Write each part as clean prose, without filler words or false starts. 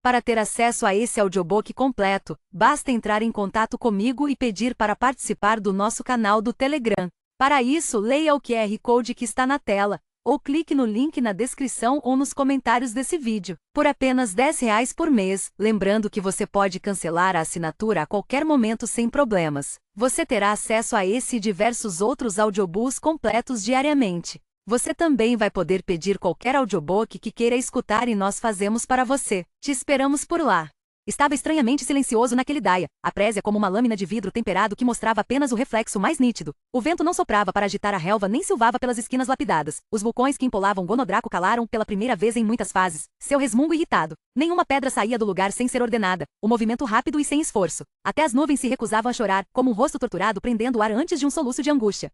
Para ter acesso a esse audiobook completo, basta entrar em contato comigo e pedir para participar do nosso canal do Telegram. Para isso, leia o QR Code que está na tela, ou clique no link na descrição ou nos comentários desse vídeo. Por apenas R$ 10 por mês, lembrando que você pode cancelar a assinatura a qualquer momento sem problemas. Você terá acesso a esse e diversos outros audiobooks completos diariamente. Você também vai poder pedir qualquer audiobook que queira escutar e nós fazemos para você. Te esperamos por lá. Estava estranhamente silencioso naquele daia, a présia como uma lâmina de vidro temperado que mostrava apenas o reflexo mais nítido. O vento não soprava para agitar a relva nem silvava pelas esquinas lapidadas. Os vulcões que empolavam Gonodraco calaram pela primeira vez em muitas fases seu resmungo irritado. Nenhuma pedra saía do lugar sem ser ordenada, o movimento rápido e sem esforço. Até as nuvens se recusavam a chorar, como um rosto torturado prendendo o ar antes de um soluço de angústia.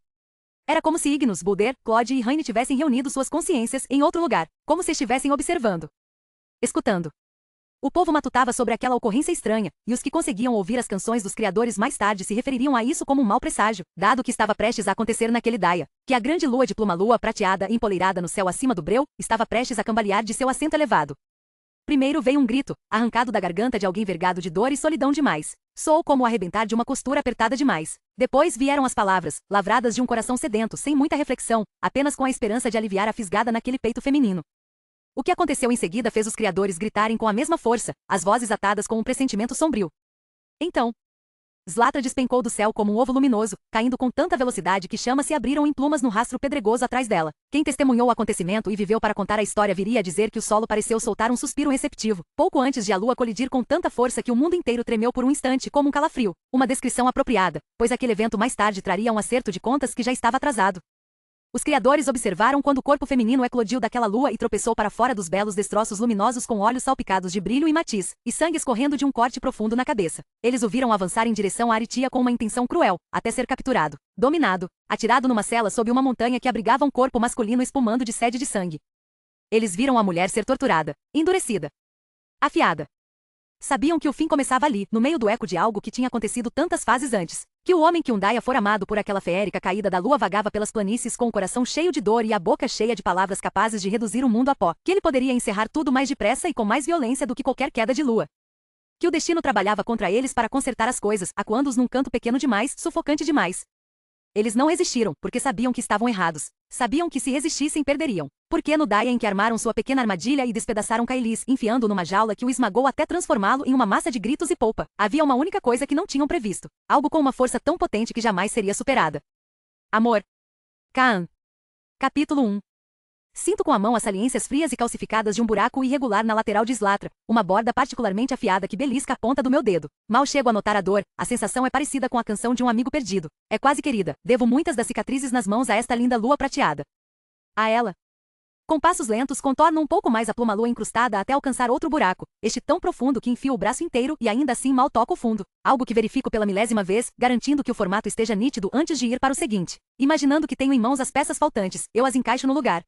Era como se Ignus, Bulder, Claude e Raine tivessem reunido suas consciências em outro lugar, como se estivessem observando. Escutando. O povo matutava sobre aquela ocorrência estranha, e os que conseguiam ouvir as canções dos criadores mais tarde se refeririam a isso como um mau presságio, dado que estava prestes a acontecer naquele daia, que a grande lua de pluma-lua prateada e empoleirada no céu acima do breu, estava prestes a cambalear de seu assento elevado. Primeiro veio um grito, arrancado da garganta de alguém vergado de dor e solidão demais. Soou como o arrebentar de uma costura apertada demais. Depois vieram as palavras, lavradas de um coração sedento, sem muita reflexão, apenas com a esperança de aliviar a fisgada naquele peito feminino. O que aconteceu em seguida fez os criadores gritarem com a mesma força, as vozes atadas com um pressentimento sombrio. Então, Zlatra despencou do céu como um ovo luminoso, caindo com tanta velocidade que chamas se abriram em plumas no rastro pedregoso atrás dela. Quem testemunhou o acontecimento e viveu para contar a história viria a dizer que o solo pareceu soltar um suspiro receptivo, pouco antes de a lua colidir com tanta força que o mundo inteiro tremeu por um instante como um calafrio. Uma descrição apropriada, pois aquele evento mais tarde traria um acerto de contas que já estava atrasado. Os criadores observaram quando o corpo feminino eclodiu daquela lua e tropeçou para fora dos belos destroços luminosos com olhos salpicados de brilho e matiz, e sangue escorrendo de um corte profundo na cabeça. Eles o viram avançar em direção a Aritia com uma intenção cruel, até ser capturado, dominado, atirado numa cela sob uma montanha que abrigava um corpo masculino espumando de sede de sangue. Eles viram a mulher ser torturada, endurecida, afiada. Sabiam que o fim começava ali, no meio do eco de algo que tinha acontecido tantas fases antes. Que o homem que um daia fora amado por aquela feérica caída da lua vagava pelas planícies com o coração cheio de dor e a boca cheia de palavras capazes de reduzir o mundo a pó. Que ele poderia encerrar tudo mais depressa e com mais violência do que qualquer queda de lua. Que o destino trabalhava contra eles para consertar as coisas, acuando-os num canto pequeno demais, sufocante demais. Eles não resistiram, porque sabiam que estavam errados. Sabiam que se resistissem perderiam. Porque no daia em que armaram sua pequena armadilha e despedaçaram Kailis, enfiando numa jaula que o esmagou até transformá-lo em uma massa de gritos e polpa, havia uma única coisa que não tinham previsto. Algo com uma força tão potente que jamais seria superada. Amor. Kaan. Capítulo 1. Sinto com a mão as saliências frias e calcificadas de um buraco irregular na lateral de Zlatra, uma borda particularmente afiada que belisca a ponta do meu dedo. Mal chego a notar a dor, a sensação é parecida com a canção de um amigo perdido. É quase querida, devo muitas das cicatrizes nas mãos a esta linda lua prateada. A ela. Com passos lentos contorno um pouco mais a pluma-lua incrustada até alcançar outro buraco, este tão profundo que enfio o braço inteiro e ainda assim mal toco o fundo. Algo que verifico pela milésima vez, garantindo que o formato esteja nítido antes de ir para o seguinte. Imaginando que tenho em mãos as peças faltantes, eu as encaixo no lugar.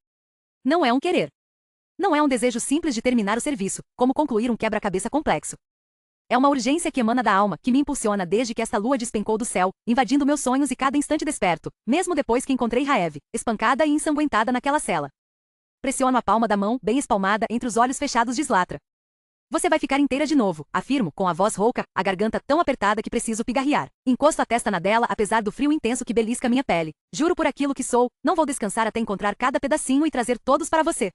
Não é um querer. Não é um desejo simples de terminar o serviço, como concluir um quebra-cabeça complexo. É uma urgência que emana da alma, que me impulsiona desde que esta lua despencou do céu, invadindo meus sonhos e cada instante desperto, mesmo depois que encontrei Raev, espancada e ensanguentada naquela cela. Pressiono a palma da mão, bem espalmada, entre os olhos fechados de Zlatra. Você vai ficar inteira de novo, afirmo, com a voz rouca, a garganta tão apertada que preciso pigarrear. Encosto a testa na dela apesar do frio intenso que belisca minha pele. Juro por aquilo que sou, não vou descansar até encontrar cada pedacinho e trazer todos para você.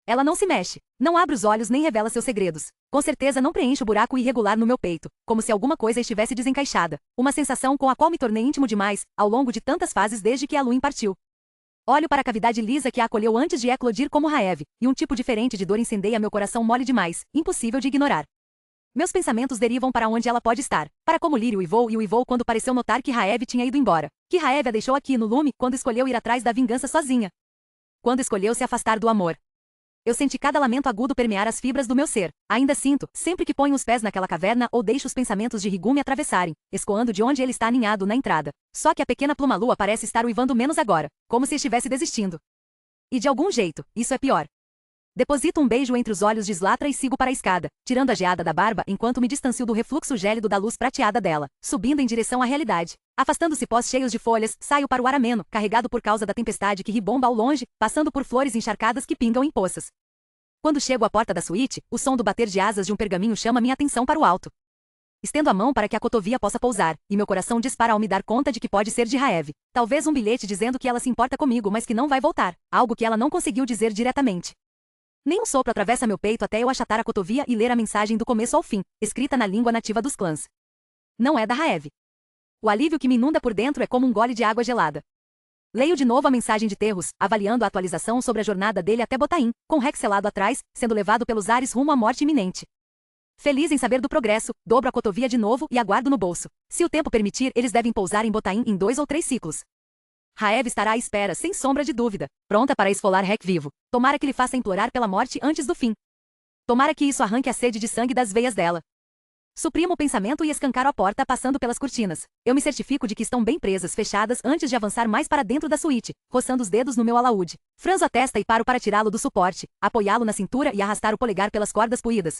Ela não se mexe, não abre os olhos nem revela seus segredos. Com certeza não preenche o buraco irregular no meu peito, como se alguma coisa estivesse desencaixada. Uma sensação com a qual me tornei íntimo demais, ao longo de tantas fases desde que a lua partiu. Olho para a cavidade lisa que a acolheu antes de eclodir como Raev, e um tipo diferente de dor incendeia meu coração mole demais, impossível de ignorar. Meus pensamentos derivam para onde ela pode estar, para como Lírio uivou quando pareceu notar que Raev tinha ido embora, que Raev a deixou aqui no lume quando escolheu ir atrás da vingança sozinha. Quando escolheu se afastar do amor. Eu senti cada lamento agudo permear as fibras do meu ser. Ainda sinto, sempre que ponho os pés naquela caverna ou deixo os pensamentos de Rigum me atravessarem, escoando de onde ele está aninhado na entrada. Só que a pequena pluma-lua parece estar uivando menos agora, como se estivesse desistindo. E de algum jeito, isso é pior. Deposito um beijo entre os olhos de Zlatra e sigo para a escada, tirando a geada da barba enquanto me distancio do refluxo gélido da luz prateada dela, subindo em direção à realidade. Afastando cipós cheios de folhas, saio para o ar ameno, carregado por causa da tempestade que ribomba ao longe, passando por flores encharcadas que pingam em poças. Quando chego à porta da suíte, o som do bater de asas de um pergaminho chama minha atenção para o alto. Estendo a mão para que a cotovia possa pousar, e meu coração dispara ao me dar conta de que pode ser de Raev. Talvez um bilhete dizendo que ela se importa comigo, mas que não vai voltar. Algo que ela não conseguiu dizer diretamente. Nem um sopro atravessa meu peito até eu achatar a cotovia e ler a mensagem do começo ao fim, escrita na língua nativa dos clãs. Não é da Raev. O alívio que me inunda por dentro é como um gole de água gelada. Leio de novo a mensagem de Terros, avaliando a atualização sobre a jornada dele até Botaim, com Rex selado atrás, sendo levado pelos ares rumo à morte iminente. Feliz em saber do progresso, dobro a cotovia de novo e aguardo no bolso. Se o tempo permitir, eles devem pousar em Botaim em 2 ou 3 ciclos. Raev estará à espera, sem sombra de dúvida, pronta para esfolar Rex vivo. Tomara que lhe faça implorar pela morte antes do fim. Tomara que isso arranque a sede de sangue das veias dela. Suprimo o pensamento e escancaro a porta passando pelas cortinas. Eu me certifico de que estão bem presas, fechadas, antes de avançar mais para dentro da suíte, roçando os dedos no meu alaúde. Franzo a testa e paro para tirá-lo do suporte, apoiá-lo na cintura e arrastar o polegar pelas cordas puídas.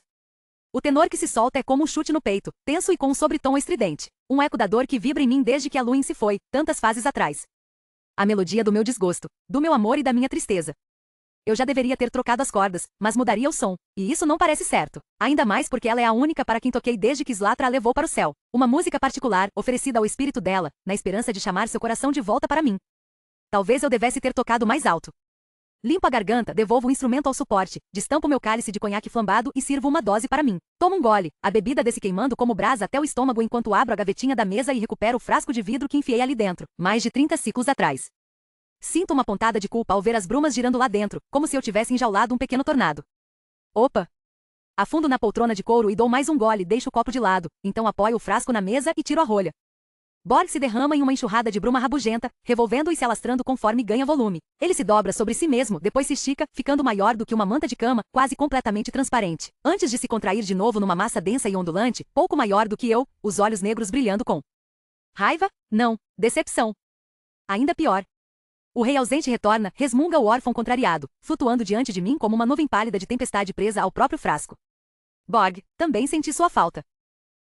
O tenor que se solta é como um chute no peito, tenso e com um sobretom estridente. Um eco da dor que vibra em mim desde que a Luin se foi, tantas fases atrás. A melodia do meu desgosto, do meu amor e da minha tristeza. Eu já deveria ter trocado as cordas, mas mudaria o som, e isso não parece certo. Ainda mais porque ela é a única para quem toquei desde que Slatra a levou para o céu. Uma música particular, oferecida ao espírito dela, na esperança de chamar seu coração de volta para mim. Talvez eu devesse ter tocado mais alto. Limpo a garganta, devolvo o instrumento ao suporte, destampo meu cálice de conhaque flambado e sirvo uma dose para mim. Tomo um gole, a bebida desse queimando como brasa até o estômago enquanto abro a gavetinha da mesa e recupero o frasco de vidro que enfiei ali dentro, mais de 30 ciclos atrás. Sinto uma pontada de culpa ao ver as brumas girando lá dentro, como se eu tivesse enjaulado um pequeno tornado. Opa! Afundo na poltrona de couro e dou mais um gole, deixo o copo de lado, então apoio o frasco na mesa e tiro a rolha. Borg se derrama em uma enxurrada de bruma rabugenta, revolvendo e se alastrando conforme ganha volume. Ele se dobra sobre si mesmo, depois se estica, ficando maior do que uma manta de cama, quase completamente transparente. Antes de se contrair de novo numa massa densa e ondulante, pouco maior do que eu, os olhos negros brilhando com raiva? Não, decepção. Ainda pior. O rei ausente retorna, resmunga o órfão contrariado, flutuando diante de mim como uma nuvem pálida de tempestade presa ao próprio frasco. Borg, também senti sua falta.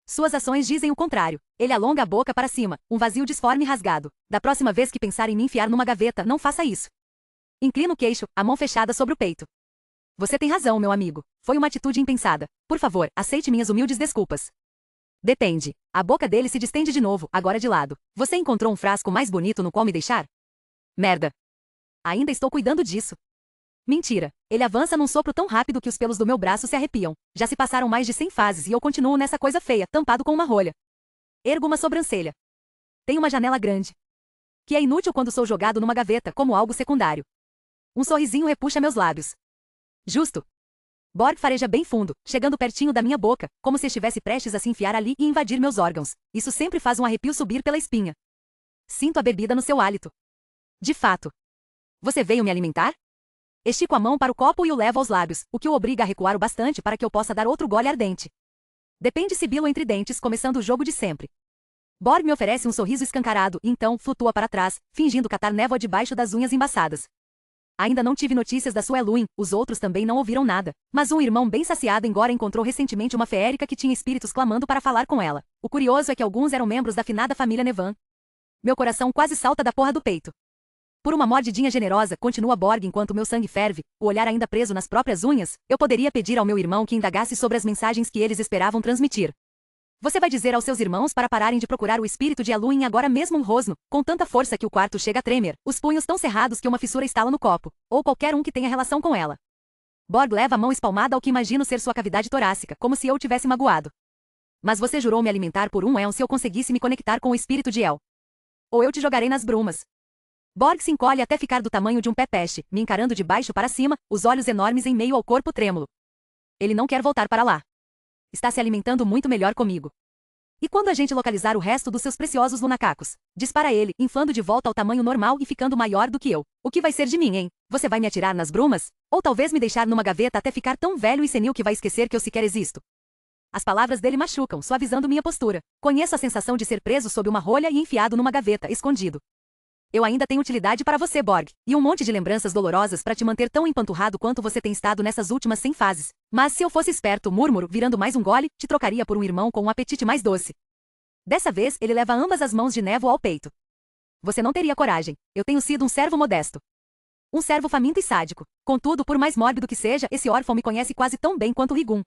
Suas ações dizem o contrário. Ele alonga a boca para cima, um vazio disforme rasgado. Da próxima vez que pensar em me enfiar numa gaveta, não faça isso. Inclino o queixo, a mão fechada sobre o peito. Você tem razão, meu amigo. Foi uma atitude impensada. Por favor, aceite minhas humildes desculpas. Depende. A boca dele se distende de novo, agora de lado. Você encontrou um frasco mais bonito no qual me deixar? Merda. Ainda estou cuidando disso. Mentira. Ele avança num sopro tão rápido que os pelos do meu braço se arrepiam. Já se passaram mais de 100 fases e eu continuo nessa coisa feia, tampado com uma rolha. Ergo uma sobrancelha. Tem uma janela grande. Que é inútil quando sou jogado numa gaveta, como algo secundário. Um sorrisinho repuxa meus lábios. Justo. Borg fareja bem fundo, chegando pertinho da minha boca, como se estivesse prestes a se enfiar ali e invadir meus órgãos. Isso sempre faz um arrepio subir pela espinha. Sinto a bebida no seu hálito. De fato. Você veio me alimentar? Estico a mão para o copo e o levo aos lábios, o que o obriga a recuar o bastante para que eu possa dar outro gole ardente. Depende sibilo entre dentes, começando o jogo de sempre. Borg me oferece um sorriso escancarado e então flutua para trás, fingindo catar névoa debaixo das unhas embaçadas. Ainda não tive notícias da sua Eluin, os outros também não ouviram nada. Mas um irmão bem saciado Engora encontrou recentemente uma feérica que tinha espíritos clamando para falar com ela. O curioso é que alguns eram membros da finada família Nevan. Meu coração quase salta da porra do peito. Por uma mordidinha generosa, continua Borg enquanto meu sangue ferve, o olhar ainda preso nas próprias unhas, eu poderia pedir ao meu irmão que indagasse sobre as mensagens que eles esperavam transmitir. Você vai dizer aos seus irmãos para pararem de procurar o espírito de Eluin agora mesmo um rosno, com tanta força que o quarto chega a tremer, os punhos tão cerrados que uma fissura estala no copo, ou qualquer um que tenha relação com ela. Borg leva a mão espalmada ao que imagino ser sua cavidade torácica, como se eu o tivesse magoado. Mas você jurou me alimentar por um éon se eu conseguisse me conectar com o espírito de El. Ou eu te jogarei nas brumas. Borg se encolhe até ficar do tamanho de um pé peste, me encarando de baixo para cima, os olhos enormes em meio ao corpo trêmulo. Ele não quer voltar para lá. Está se alimentando muito melhor comigo. E quando a gente localizar o resto dos seus preciosos lunacacos? Dispara ele, inflando de volta ao tamanho normal e ficando maior do que eu. O que vai ser de mim, hein? Você vai me atirar nas brumas? Ou talvez me deixar numa gaveta até ficar tão velho e senil que vai esquecer que eu sequer existo? As palavras dele machucam, suavizando minha postura. Conheço a sensação de ser preso sob uma rolha e enfiado numa gaveta, escondido. Eu ainda tenho utilidade para você, Borg, e um monte de lembranças dolorosas para te manter tão empanturrado quanto você tem estado nessas últimas 100 fases. Mas se eu fosse esperto, murmuro, virando mais um gole, te trocaria por um irmão com um apetite mais doce. Dessa vez, ele leva ambas as mãos de névoa ao peito. Você não teria coragem. Eu tenho sido um servo modesto. Um servo faminto e sádico. Contudo, por mais mórbido que seja, esse órfão me conhece quase tão bem quanto Rigum.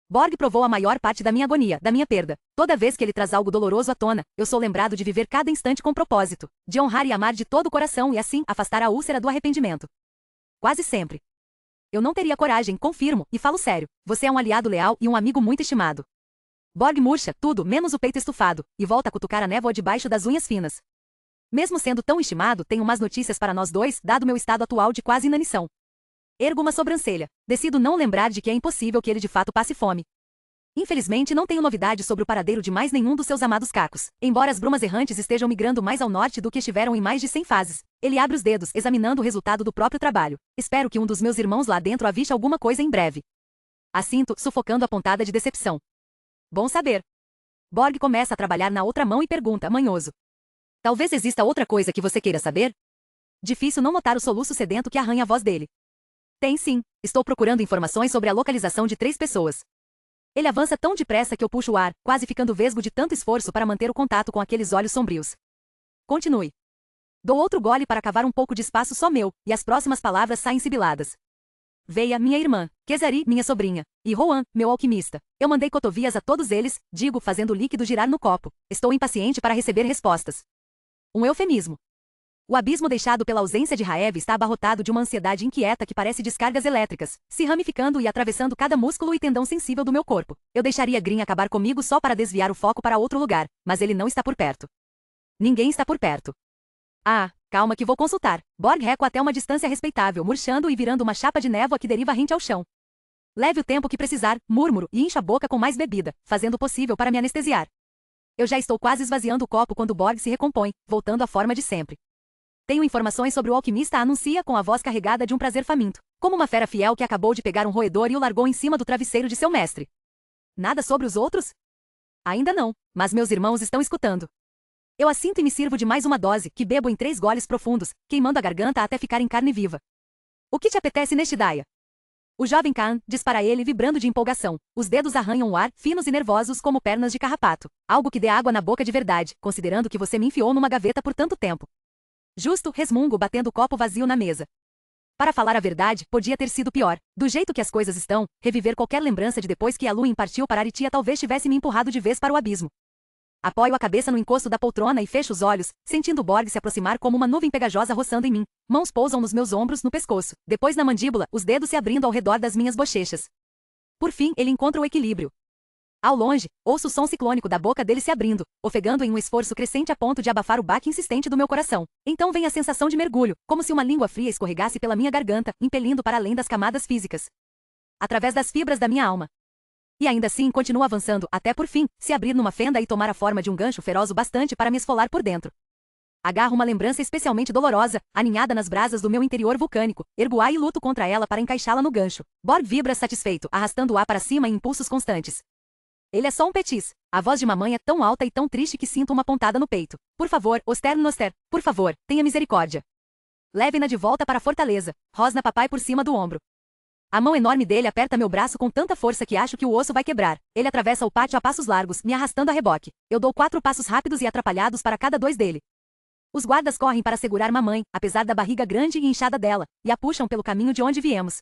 Borg provou a maior parte da minha agonia, da minha perda. Toda vez que ele traz algo doloroso à tona, eu sou lembrado de viver cada instante com propósito, de honrar e amar de todo o coração e assim afastar a úlcera do arrependimento. Quase sempre. Eu não teria coragem, confirmo, e falo sério. Você é um aliado leal e um amigo muito estimado. Borg murcha tudo, menos o peito estufado, e volta a cutucar a névoa debaixo das unhas finas. Mesmo sendo tão estimado, tenho más notícias para nós dois, dado meu estado atual de quase inanição. Ergo uma sobrancelha. Decido não lembrar de que é impossível que ele de fato passe fome. Infelizmente não tenho novidade sobre o paradeiro de mais nenhum dos seus amados cacos. Embora as brumas errantes estejam migrando mais ao norte do que estiveram em mais de 100 fases. Ele abre os dedos, examinando o resultado do próprio trabalho. Espero que um dos meus irmãos lá dentro aviste alguma coisa em breve. Assinto, sufocando a pontada de decepção. Bom saber. Borg começa a trabalhar na outra mão e pergunta, manhoso. Talvez exista outra coisa que você queira saber? Difícil não notar o soluço sedento que arranha a voz dele. Tem sim. Estou procurando informações sobre a localização de 3 pessoas. Ele avança tão depressa que eu puxo o ar, quase ficando vesgo de tanto esforço para manter o contato com aqueles olhos sombrios. Continue. Dou outro gole para cavar um pouco de espaço só meu, e as próximas palavras saem sibiladas. Veia, minha irmã, Kezari, minha sobrinha, e Rohan, meu alquimista. Eu mandei cotovias a todos eles, digo, fazendo o líquido girar no copo. Estou impaciente para receber respostas. Um eufemismo. O abismo deixado pela ausência de Raev está abarrotado de uma ansiedade inquieta que parece descargas elétricas, se ramificando e atravessando cada músculo e tendão sensível do meu corpo. Eu deixaria Grin acabar comigo só para desviar o foco para outro lugar, mas ele não está por perto. Ninguém está por perto. Ah, calma que vou consultar. Borg recua até uma distância respeitável, murchando e virando uma chapa de névoa que deriva rente ao chão. Leve o tempo que precisar, murmuro, e encho a boca com mais bebida, fazendo o possível para me anestesiar. Eu já estou quase esvaziando o copo quando Borg se recompõe, voltando à forma de sempre. Tenho informações sobre o alquimista, anuncia com a voz carregada de um prazer faminto, como uma fera fiel que acabou de pegar um roedor e o largou em cima do travesseiro de seu mestre. Nada sobre os outros? Ainda não, mas meus irmãos estão escutando. Eu assinto e me sirvo de mais uma dose, que bebo em 3 goles profundos, queimando a garganta até ficar em carne viva. O que te apetece neste daia? O jovem Khan dispara ele vibrando de empolgação. Os dedos arranham o ar, finos e nervosos como pernas de carrapato. Algo que dê água na boca de verdade, considerando que você me enfiou numa gaveta por tanto tempo. Justo, resmungo batendo o copo vazio na mesa. Para falar a verdade, podia ter sido pior. Do jeito que as coisas estão, reviver qualquer lembrança de depois que a lua partiu para Aritia talvez tivesse me empurrado de vez para o abismo. Apoio a cabeça no encosto da poltrona e fecho os olhos, sentindo Borg se aproximar como uma nuvem pegajosa roçando em mim. Mãos pousam nos meus ombros, no pescoço, depois na mandíbula, os dedos se abrindo ao redor das minhas bochechas. Por fim, ele encontra o equilíbrio. Ao longe, ouço o som ciclônico da boca dele se abrindo, ofegando em um esforço crescente a ponto de abafar o baque insistente do meu coração. Então vem a sensação de mergulho, como se uma língua fria escorregasse pela minha garganta, impelindo para além das camadas físicas. Através das fibras da minha alma. E ainda assim continua avançando, até por fim, se abrir numa fenda e tomar a forma de um gancho feroz o bastante para me esfolar por dentro. Agarro uma lembrança especialmente dolorosa, aninhada nas brasas do meu interior vulcânico, ergo-a e luto contra ela para encaixá-la no gancho. Borg vibra satisfeito, arrastando o ar para cima em impulsos constantes. Ele é só um petis. A voz de mamãe é tão alta e tão triste que sinto uma pontada no peito. Por favor, Oster Noster, por favor, tenha misericórdia. Leve-na de volta para a fortaleza. Rosna papai por cima do ombro. A mão enorme dele aperta meu braço com tanta força que acho que o osso vai quebrar. Ele atravessa o pátio a passos largos, me arrastando a reboque. Eu dou 4 passos rápidos e atrapalhados para cada 2 dele. Os guardas correm para segurar mamãe, apesar da barriga grande e inchada dela, e a puxam pelo caminho de onde viemos.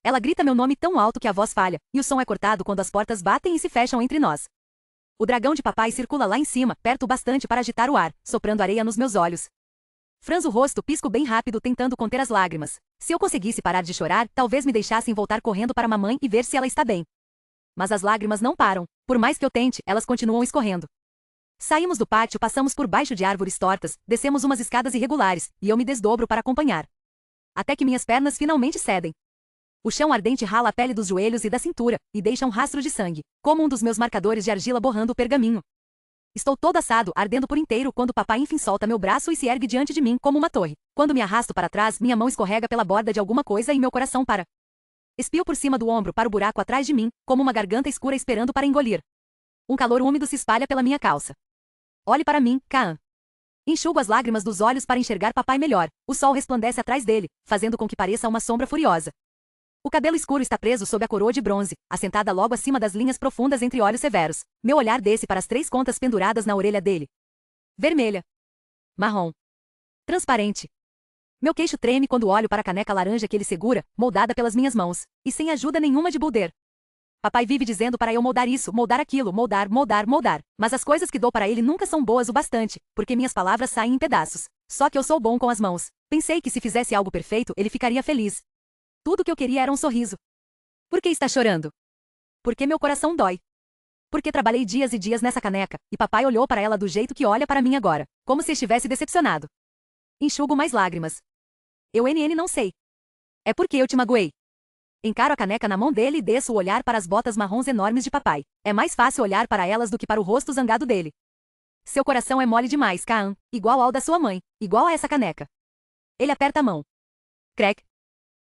Ela grita meu nome tão alto que a voz falha, e o som é cortado quando as portas batem e se fecham entre nós. O dragão de papai circula lá em cima, perto o bastante para agitar o ar, soprando areia nos meus olhos. Franzo o rosto, pisco bem rápido tentando conter as lágrimas. Se eu conseguisse parar de chorar, talvez me deixassem voltar correndo para mamãe e ver se ela está bem. Mas as lágrimas não param. Por mais que eu tente, elas continuam escorrendo. Saímos do pátio, passamos por baixo de árvores tortas, descemos umas escadas irregulares, e eu me desdobro para acompanhar. Até que minhas pernas finalmente cedem. O chão ardente rala a pele dos joelhos e da cintura, e deixa um rastro de sangue, como um dos meus marcadores de argila borrando o pergaminho. Estou todo assado, ardendo por inteiro quando papai enfim solta meu braço e se ergue diante de mim como uma torre. Quando me arrasto para trás, minha mão escorrega pela borda de alguma coisa e meu coração para. Espio por cima do ombro para o buraco atrás de mim, como uma garganta escura esperando para engolir. Um calor úmido se espalha pela minha calça. Olhe para mim, Kaan. Enxugo as lágrimas dos olhos para enxergar papai melhor. O sol resplandece atrás dele, fazendo com que pareça uma sombra furiosa. O cabelo escuro está preso sob a coroa de bronze, assentada logo acima das linhas profundas entre olhos severos. Meu olhar desce para as 3 contas penduradas na orelha dele. Vermelha. Marrom. Transparente. Meu queixo treme quando olho para a caneca laranja que ele segura, moldada pelas minhas mãos, e sem ajuda nenhuma de Boulder. Papai vive dizendo para eu moldar isso, moldar aquilo, moldar, moldar, moldar. Mas as coisas que dou para ele nunca são boas o bastante, porque minhas palavras saem em pedaços. Só que eu sou bom com as mãos. Pensei que se fizesse algo perfeito, ele ficaria feliz. Tudo que eu queria era um sorriso. Por que está chorando? Porque meu coração dói. Porque trabalhei dias e dias nessa caneca, e papai olhou para ela do jeito que olha para mim agora, como se estivesse decepcionado. Enxugo mais lágrimas. Eu não sei. É porque eu te magoei. Encaro a caneca na mão dele e desço o olhar para as botas marrons enormes de papai. É mais fácil olhar para elas do que para o rosto zangado dele. Seu coração é mole demais, Kaan, igual ao da sua mãe, igual a essa caneca. Ele aperta a mão. Crack.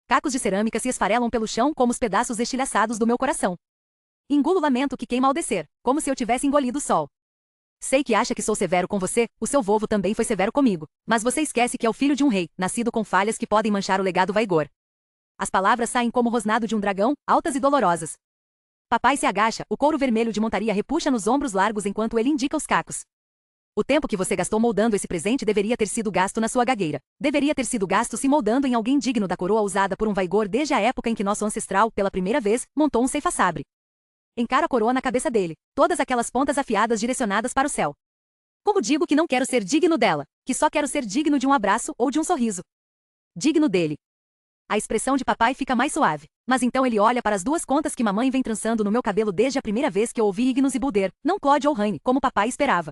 Cacos de cerâmica se esfarelam pelo chão como os pedaços estilhaçados do meu coração. Engulo o lamento que queima ao descer, como se eu tivesse engolido o sol. Sei que acha que sou severo com você, o seu vovo também foi severo comigo, mas você esquece que é o filho de um rei, nascido com falhas que podem manchar o legado Vaigor. As palavras saem como o rosnado de um dragão, altas e dolorosas. Papai se agacha, o couro vermelho de montaria repuxa nos ombros largos enquanto ele indica os cacos. O tempo que você gastou moldando esse presente deveria ter sido gasto na sua gagueira. Deveria ter sido gasto se moldando em alguém digno da coroa usada por um Vaigor desde a época em que nosso ancestral, pela primeira vez, montou um ceifa-sabre. Encaro a coroa na cabeça dele, todas aquelas pontas afiadas direcionadas para o céu. Como digo que não quero ser digno dela, que só quero ser digno de um abraço ou de um sorriso. Digno dele. A expressão de papai fica mais suave, mas então ele olha para as duas contas que mamãe vem trançando no meu cabelo desde a primeira vez que eu ouvi Ignos e Boulder, não Claude ou Raine, como papai esperava.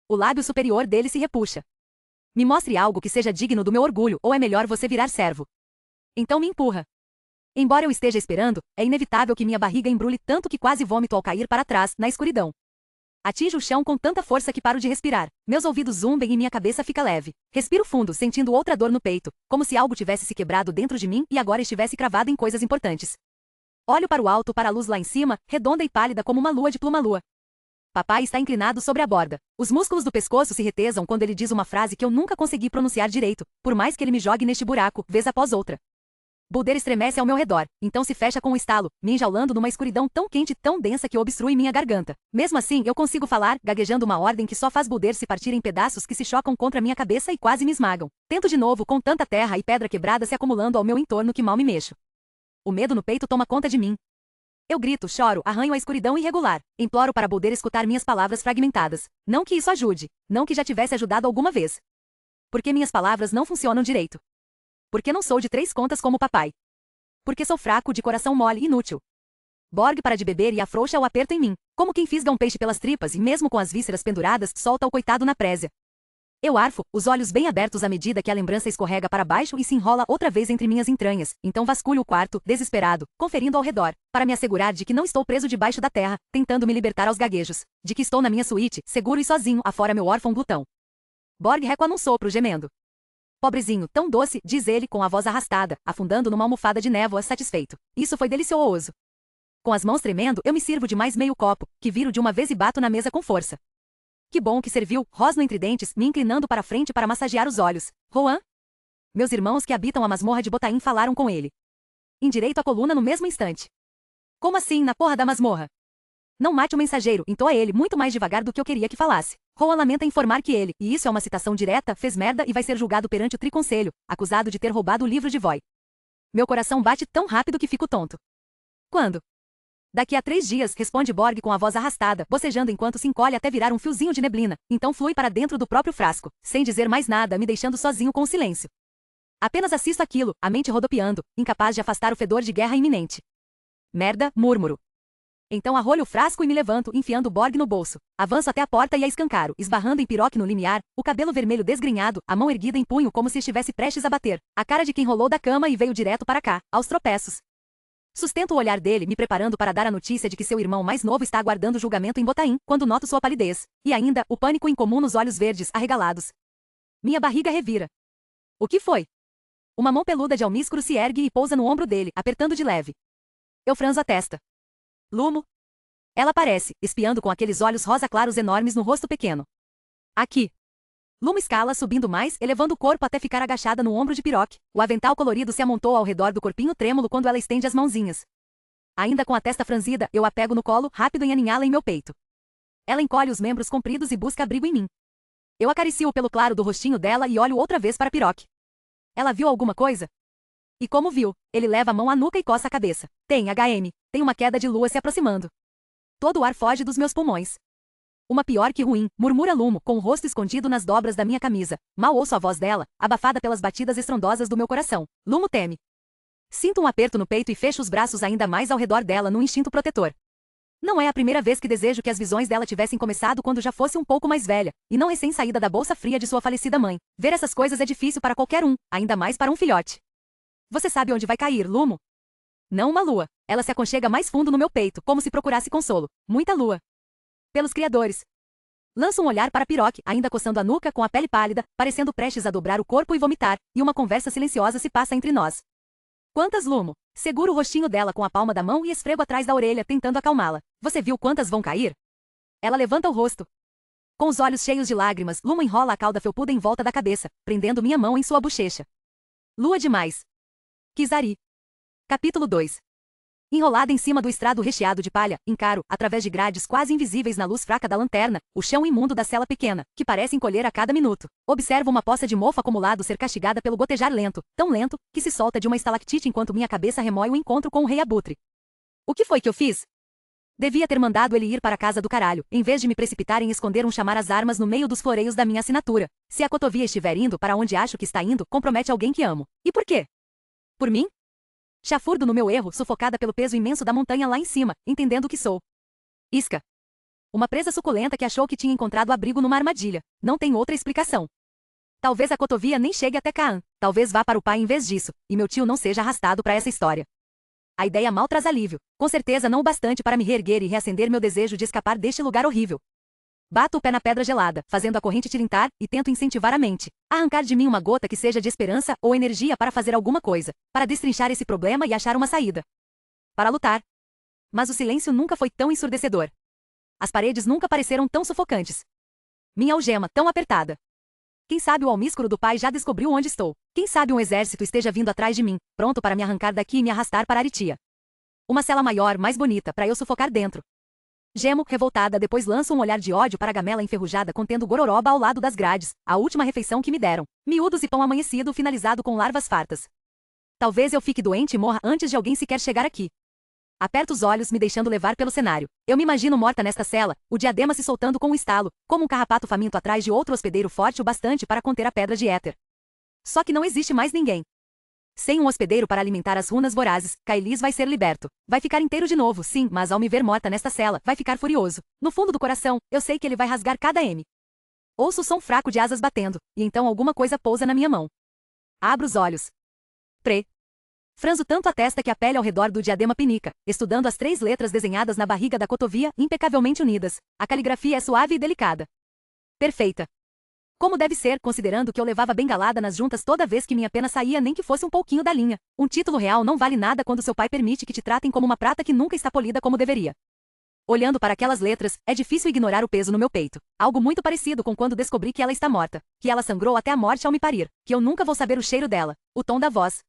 O lábio superior dele se repuxa. Me mostre algo que seja digno do meu orgulho, ou é melhor você virar servo. Então me empurra. Embora eu esteja esperando, é inevitável que minha barriga embrulhe tanto que quase vômito ao cair para trás, na escuridão. Atinjo o chão com tanta força que paro de respirar. Meus ouvidos zumbem e minha cabeça fica leve. Respiro fundo, sentindo outra dor no peito, como se algo tivesse se quebrado dentro de mim e agora estivesse cravado em coisas importantes. Olho para o alto para a luz lá em cima, redonda e pálida como uma lua de pluma-lua. Papai está inclinado sobre a borda. Os músculos do pescoço se retesam quando ele diz uma frase que eu nunca consegui pronunciar direito, por mais que ele me jogue neste buraco, vez após outra. Boulder estremece ao meu redor, então se fecha com um estalo, me enjaulando numa escuridão tão quente e tão densa que obstrui minha garganta. Mesmo assim, eu consigo falar, gaguejando uma ordem que só faz Boulder se partir em pedaços que se chocam contra minha cabeça e quase me esmagam. Tento de novo, com tanta terra e pedra quebrada se acumulando ao meu entorno que mal me mexo. O medo no peito toma conta de mim. Eu grito, choro, arranho a escuridão irregular. Imploro para Boulder escutar minhas palavras fragmentadas. Não que isso ajude. Não que já tivesse ajudado alguma vez. Porque minhas palavras não funcionam direito. Porque não sou de 3 contas como papai. Porque sou fraco, de coração mole e inútil. Borg para de beber e afrouxa o aperto em mim, como quem fisga um peixe pelas tripas e mesmo com as vísceras penduradas, solta o coitado na présia. Eu arfo, os olhos bem abertos à medida que a lembrança escorrega para baixo e se enrola outra vez entre minhas entranhas, então vasculho o quarto, desesperado, conferindo ao redor, para me assegurar de que não estou preso debaixo da terra, tentando me libertar aos gaguejos, de que estou na minha suíte, seguro e sozinho, afora meu órfão glutão. Borg recua num sopro, gemendo. Pobrezinho, tão doce, diz ele com a voz arrastada, afundando numa almofada de névoa, satisfeito. Isso foi delicioso. Com as mãos tremendo, eu me sirvo de mais meio copo, que viro de uma vez e bato na mesa com força. Que bom que serviu, rosno entre dentes, me inclinando para frente para massagear os olhos. Rohan? Meus irmãos que habitam a masmorra de Botaim falaram com ele. Endireito a coluna no mesmo instante. Como assim, na porra da masmorra? Não mate o mensageiro, entoa ele muito mais devagar do que eu queria que falasse. Rohan lamenta informar que ele, e isso é uma citação direta, fez merda e vai ser julgado perante o Triconselho, acusado de ter roubado o livro de Voi. Meu coração bate tão rápido que fico tonto. Quando? Daqui a 3 dias, responde Borg com a voz arrastada, bocejando enquanto se encolhe até virar um fiozinho de neblina, então flui para dentro do próprio frasco, sem dizer mais nada, me deixando sozinho com o silêncio. Apenas assisto aquilo, a mente rodopiando, incapaz de afastar o fedor de guerra iminente. Merda, murmuro. Então arrolho o frasco e me levanto, enfiando Borg no bolso. Avanço até a porta e a escancaro, esbarrando em Piroque no limiar, o cabelo vermelho desgrenhado, a mão erguida em punho como se estivesse prestes a bater. A cara de quem rolou da cama e veio direto para cá, aos tropeços. Sustento o olhar dele, me preparando para dar a notícia de que seu irmão mais novo está aguardando julgamento em Botaim, quando noto sua palidez. E ainda, o pânico incomum nos olhos verdes, arregalados. Minha barriga revira. O que foi? Uma mão peluda de almíscuro se ergue e pousa no ombro dele, apertando de leve. Eu franzo a testa. Lumo. Ela aparece, espiando com aqueles olhos rosa claros enormes no rosto pequeno. Aqui. Lumo escala, subindo mais, elevando o corpo até ficar agachada no ombro de Piroque. O avental colorido se amontou ao redor do corpinho trêmulo quando ela estende as mãozinhas. Ainda com a testa franzida, eu a pego no colo, rápido em aninhá-la em meu peito. Ela encolhe os membros compridos e busca abrigo em mim. Eu acaricio o pelo claro do rostinho dela e olho outra vez para Piroque. Ela viu alguma coisa? E como viu, ele leva a mão à nuca e coça a cabeça. Tem HM. Tem uma queda de lua se aproximando. Todo o ar foge dos meus pulmões. Uma pior que ruim, murmura Lumo, com o rosto escondido nas dobras da minha camisa. Mal ouço a voz dela, abafada pelas batidas estrondosas do meu coração. Lumo teme. Sinto um aperto no peito e fecho os braços ainda mais ao redor dela num instinto protetor. Não é a primeira vez que desejo que as visões dela tivessem começado quando já fosse um pouco mais velha, e não recém-saída da bolsa fria de sua falecida mãe. Ver essas coisas é difícil para qualquer um, ainda mais para um filhote. Você sabe onde vai cair, Lumo? Não uma lua. Ela se aconchega mais fundo no meu peito, como se procurasse consolo. Muita lua. Pelos criadores. Lanço um olhar para Piroque, ainda coçando a nuca com a pele pálida, parecendo prestes a dobrar o corpo e vomitar, e uma conversa silenciosa se passa entre nós. Quantas, Lumo? Seguro o rostinho dela com a palma da mão e esfrego atrás da orelha, tentando acalmá-la. Você viu quantas vão cair? Ela levanta o rosto. Com os olhos cheios de lágrimas, Lumo enrola a cauda felpuda em volta da cabeça, prendendo minha mão em sua bochecha. Lua demais. Kizari. Capítulo 2. Enrolada em cima do estrado recheado de palha, encaro, através de grades quase invisíveis na luz fraca da lanterna, o chão imundo da cela pequena, que parece encolher a cada minuto. Observo uma poça de mofo acumulado ser castigada pelo gotejar lento, tão lento, que se solta de uma estalactite enquanto minha cabeça remói o encontro com o rei abutre. O que foi que eu fiz? Devia ter mandado ele ir para a casa do caralho, em vez de me precipitar em esconder chamar as armas no meio dos floreios da minha assinatura. Se a cotovia estiver indo para onde acho que está indo, compromete alguém que amo. E por quê? Por mim? Chafurdo no meu erro, sufocada pelo peso imenso da montanha lá em cima, entendendo que sou isca. Uma presa suculenta que achou que tinha encontrado abrigo numa armadilha. Não tem outra explicação. Talvez a cotovia nem chegue até Kaan. Talvez vá para o pai em vez disso, e meu tio não seja arrastado para essa história. A ideia mal traz alívio. Com certeza não o bastante para me reerguer e reacender meu desejo de escapar deste lugar horrível. Bato o pé na pedra gelada, fazendo a corrente tilintar, e tento incentivar a mente a arrancar de mim uma gota que seja de esperança ou energia para fazer alguma coisa, para destrinchar esse problema e achar uma saída. Para lutar. Mas o silêncio nunca foi tão ensurdecedor. As paredes nunca pareceram tão sufocantes. Minha algema, tão apertada. Quem sabe o almíscuro do pai já descobriu onde estou. Quem sabe um exército esteja vindo atrás de mim, pronto para me arrancar daqui e me arrastar para Aritia. Uma cela maior, mais bonita, para eu sufocar dentro. Gemo, revoltada, depois lanço um olhar de ódio para a gamela enferrujada contendo gororoba ao lado das grades, a última refeição que me deram. Miúdos e pão amanhecido finalizado com larvas fartas. Talvez eu fique doente e morra antes de alguém sequer chegar aqui. Aperto os olhos, me deixando levar pelo cenário. Eu me imagino morta nesta cela, o diadema se soltando com um estalo, como um carrapato faminto atrás de outro hospedeiro forte o bastante para conter a pedra de éter. Só que não existe mais ninguém. Sem um hospedeiro para alimentar as runas vorazes, Kailis vai ser liberto. Vai ficar inteiro de novo, sim, mas ao me ver morta nesta cela, vai ficar furioso. No fundo do coração, eu sei que ele vai rasgar cada M. Ouço o som fraco de asas batendo, e então alguma coisa pousa na minha mão. Abro os olhos. Franzo tanto a testa que a pele ao redor do diadema pinica, estudando as 3 letras desenhadas na barriga da cotovia, impecavelmente unidas. A caligrafia é suave e delicada. Perfeita. Como deve ser, considerando que eu levava bengalada nas juntas toda vez que minha pena saía nem que fosse um pouquinho da linha. Um título real não vale nada quando seu pai permite que te tratem como uma prata que nunca está polida como deveria. Olhando para aquelas letras, é difícil ignorar o peso no meu peito. Algo muito parecido com quando descobri que ela está morta. Que ela sangrou até a morte ao me parir. Que eu nunca vou saber o cheiro dela. O tom da voz.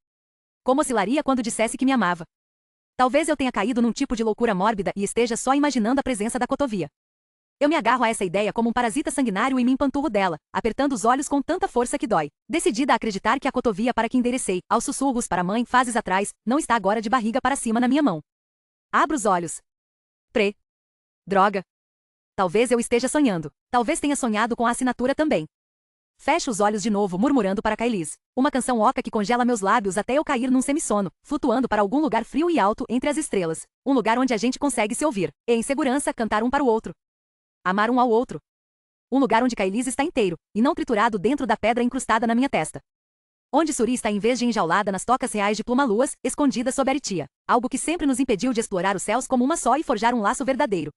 Como oscilaria quando dissesse que me amava. Talvez eu tenha caído num tipo de loucura mórbida e esteja só imaginando a presença da cotovia. Eu me agarro a essa ideia como um parasita sanguinário e me empanturro dela, apertando os olhos com tanta força que dói. Decidida a acreditar que a cotovia para que enderecei, aos sussurros para a mãe fases atrás, não está agora de barriga para cima na minha mão. Abro os olhos. Droga. Talvez eu esteja sonhando. Talvez tenha sonhado com a assinatura também. Fecho os olhos de novo, murmurando para Kailis. Uma canção oca que congela meus lábios até eu cair num semissono, flutuando para algum lugar frio e alto entre as estrelas. Um lugar onde a gente consegue se ouvir, e em segurança cantar um para o outro. Amar um ao outro. Um lugar onde Kailis está inteiro, e não triturado dentro da pedra incrustada na minha testa. Onde Suri está em vez de enjaulada nas tocas reais de pluma-luas, escondida sob Aritia. Algo que sempre nos impediu de explorar os céus como uma só e forjar um laço verdadeiro.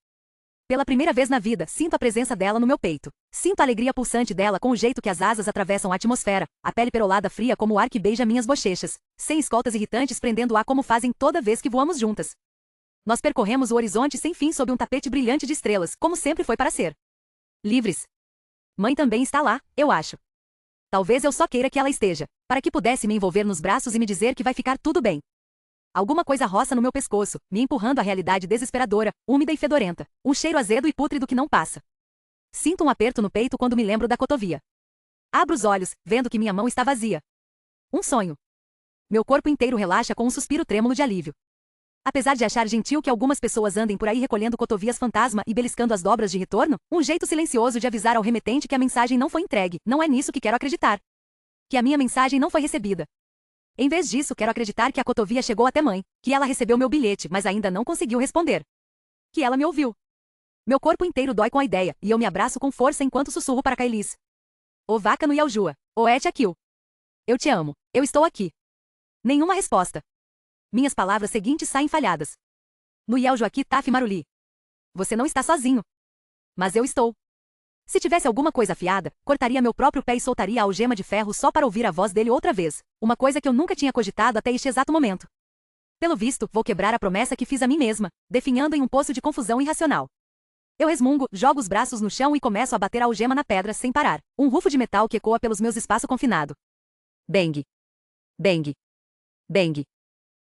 Pela primeira vez na vida, sinto a presença dela no meu peito. Sinto a alegria pulsante dela com o jeito que as asas atravessam a atmosfera, a pele perolada fria como o ar que beija minhas bochechas, sem escoltas irritantes prendendo-a como fazem toda vez que voamos juntas. Nós percorremos o horizonte sem fim sob um tapete brilhante de estrelas, como sempre foi para ser. Livres. Mãe também está lá, eu acho. Talvez eu só queira que ela esteja, para que pudesse me envolver nos braços e me dizer que vai ficar tudo bem. Alguma coisa roça no meu pescoço, me empurrando à realidade desesperadora, úmida e fedorenta. Um cheiro azedo e pútrido que não passa. Sinto um aperto no peito quando me lembro da cotovia. Abro os olhos, vendo que minha mão está vazia. Um sonho. Meu corpo inteiro relaxa com um suspiro trêmulo de alívio. Apesar de achar gentil que algumas pessoas andem por aí recolhendo cotovias fantasma e beliscando as dobras de retorno, um jeito silencioso de avisar ao remetente que a mensagem não foi entregue, não é nisso que quero acreditar. Que a minha mensagem não foi recebida. Em vez disso, quero acreditar que a cotovia chegou até mãe, que ela recebeu meu bilhete, mas ainda não conseguiu responder. Que ela me ouviu. Meu corpo inteiro dói com a ideia, e eu me abraço com força enquanto sussurro para Kailis. Ô vaca no Yaljua. Ô et aquil. Eu te amo. Eu estou aqui. Nenhuma resposta. Minhas palavras seguintes saem falhadas. No Yeljoaqui Taf Maruli. Você não está sozinho. Mas eu estou. Se tivesse alguma coisa afiada, cortaria meu próprio pé e soltaria a algema de ferro só para ouvir a voz dele outra vez, uma coisa que eu nunca tinha cogitado até este exato momento. Pelo visto, vou quebrar a promessa que fiz a mim mesma, definhando em um poço de confusão irracional. Eu resmungo, jogo os braços no chão e começo a bater a algema na pedra sem parar, um rufo de metal que ecoa pelos meus espaço confinado. Bang. Bang. Bang.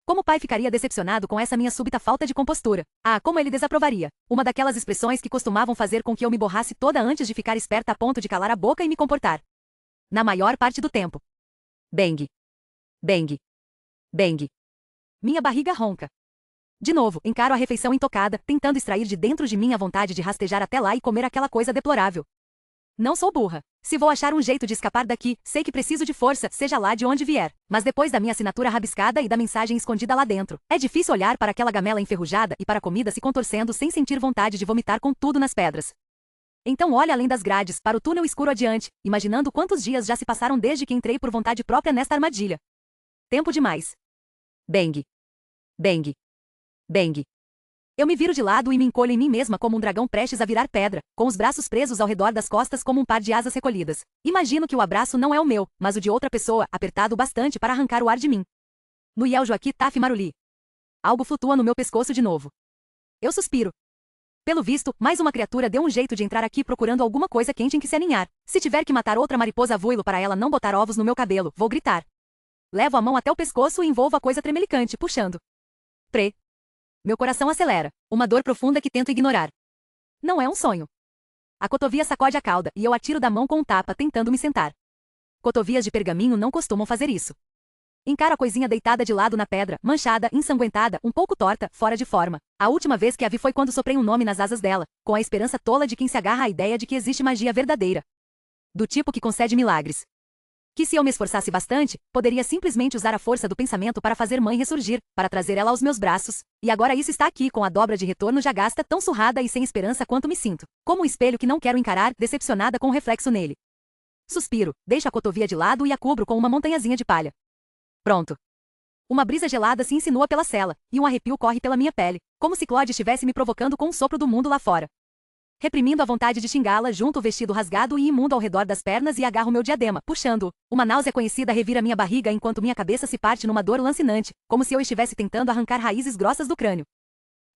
Como o pai ficaria decepcionado com essa minha súbita falta de compostura? Ah, como ele desaprovaria. Uma daquelas expressões que costumavam fazer com que eu me borrasse toda antes de ficar esperta a ponto de calar a boca e me comportar. Na maior parte do tempo. Bang. Bang. Bang. Minha barriga ronca. De novo, encaro a refeição intocada, tentando extrair de dentro de mim a vontade de rastejar até lá e comer aquela coisa deplorável. Não sou burra. Se vou achar um jeito de escapar daqui, sei que preciso de força, seja lá de onde vier. Mas depois da minha assinatura rabiscada e da mensagem escondida lá dentro, é difícil olhar para aquela gamela enferrujada e para a comida se contorcendo sem sentir vontade de vomitar com tudo nas pedras. Então olha além das grades, para o túnel escuro adiante, imaginando quantos dias já se passaram desde que entrei por vontade própria nesta armadilha. Tempo demais. Bang. Bang. Bang. Eu me viro de lado e me encolho em mim mesma como um dragão prestes a virar pedra, com os braços presos ao redor das costas como um par de asas recolhidas. Imagino que o abraço não é o meu, mas o de outra pessoa, apertado bastante para arrancar o ar de mim. No Yeljoaqui Taf Maruli. Algo flutua no meu pescoço de novo. Eu suspiro. Pelo visto, mais uma criatura deu um jeito de entrar aqui procurando alguma coisa quente em que se aninhar. Se tiver que matar outra mariposa voilo para ela não botar ovos no meu cabelo, vou gritar. Levo a mão até o pescoço e envolvo a coisa tremelicante, puxando. Pre. Meu coração acelera, uma dor profunda que tento ignorar. Não é um sonho. A cotovia sacode a cauda e eu atiro da mão com um tapa tentando me sentar. Cotovias de pergaminho não costumam fazer isso. Encaro a coisinha deitada de lado na pedra, manchada, ensanguentada, um pouco torta, fora de forma. A última vez que a vi foi quando soprei um nome nas asas dela, com a esperança tola de quem se agarra à ideia de que existe magia verdadeira. Do tipo que concede milagres. Que se eu me esforçasse bastante, poderia simplesmente usar a força do pensamento para fazer mãe ressurgir, para trazer ela aos meus braços. E agora isso está aqui com a dobra de retorno já gasta, tão surrada e sem esperança quanto me sinto. Como um espelho que não quero encarar, decepcionada com o reflexo nele. Suspiro, deixo a cotovia de lado e a cubro com uma montanhazinha de palha. Pronto. Uma brisa gelada se insinua pela cela, e um arrepio corre pela minha pele, como se Claude estivesse me provocando com um sopro do mundo lá fora. Reprimindo a vontade de xingá-la, junto o vestido rasgado e imundo ao redor das pernas e agarro meu diadema, puxando-o. Uma náusea conhecida revira minha barriga enquanto minha cabeça se parte numa dor lancinante, como se eu estivesse tentando arrancar raízes grossas do crânio.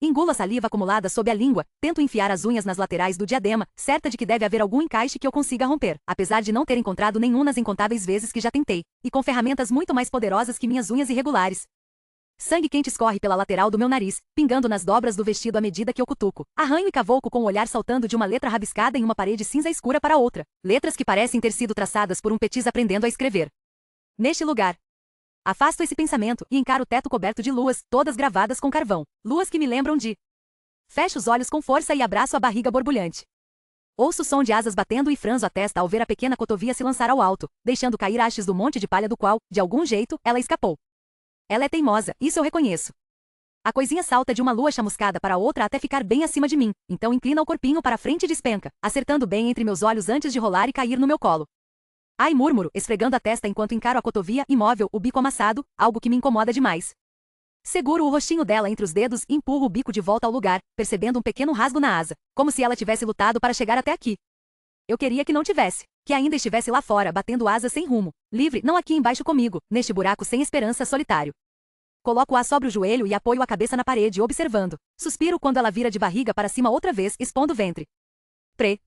Engulo a saliva acumulada sob a língua, tento enfiar as unhas nas laterais do diadema, certa de que deve haver algum encaixe que eu consiga romper, apesar de não ter encontrado nenhum nas incontáveis vezes que já tentei, e com ferramentas muito mais poderosas que minhas unhas irregulares. Sangue quente escorre pela lateral do meu nariz, pingando nas dobras do vestido à medida que eu cutuco. Arranho e cavoco com o olhar saltando de uma letra rabiscada em uma parede cinza escura para outra. Letras que parecem ter sido traçadas por um petis aprendendo a escrever. Neste lugar. Afasto esse pensamento e encaro o teto coberto de luas, todas gravadas com carvão. Luas que me lembram de... Fecho os olhos com força e abraço a barriga borbulhante. Ouço o som de asas batendo e franzo a testa ao ver a pequena cotovia se lançar ao alto, deixando cair hastes do monte de palha do qual, de algum jeito, ela escapou. Ela é teimosa, isso eu reconheço. A coisinha salta de uma lua chamuscada para outra até ficar bem acima de mim, então inclina o corpinho para frente e despenca, acertando bem entre meus olhos antes de rolar e cair no meu colo. Ai, murmuro, esfregando a testa enquanto encaro a cotovia, imóvel, o bico amassado, algo que me incomoda demais. Seguro o rostinho dela entre os dedos e empurro o bico de volta ao lugar, percebendo um pequeno rasgo na asa, como se ela tivesse lutado para chegar até aqui. Eu queria que não tivesse, que ainda estivesse lá fora, batendo asas sem rumo, livre, não aqui embaixo comigo, neste buraco sem esperança solitário. Coloco-a sobre o joelho e apoio a cabeça na parede, observando. Suspiro quando ela vira de barriga para cima outra vez, expondo o ventre. Pre.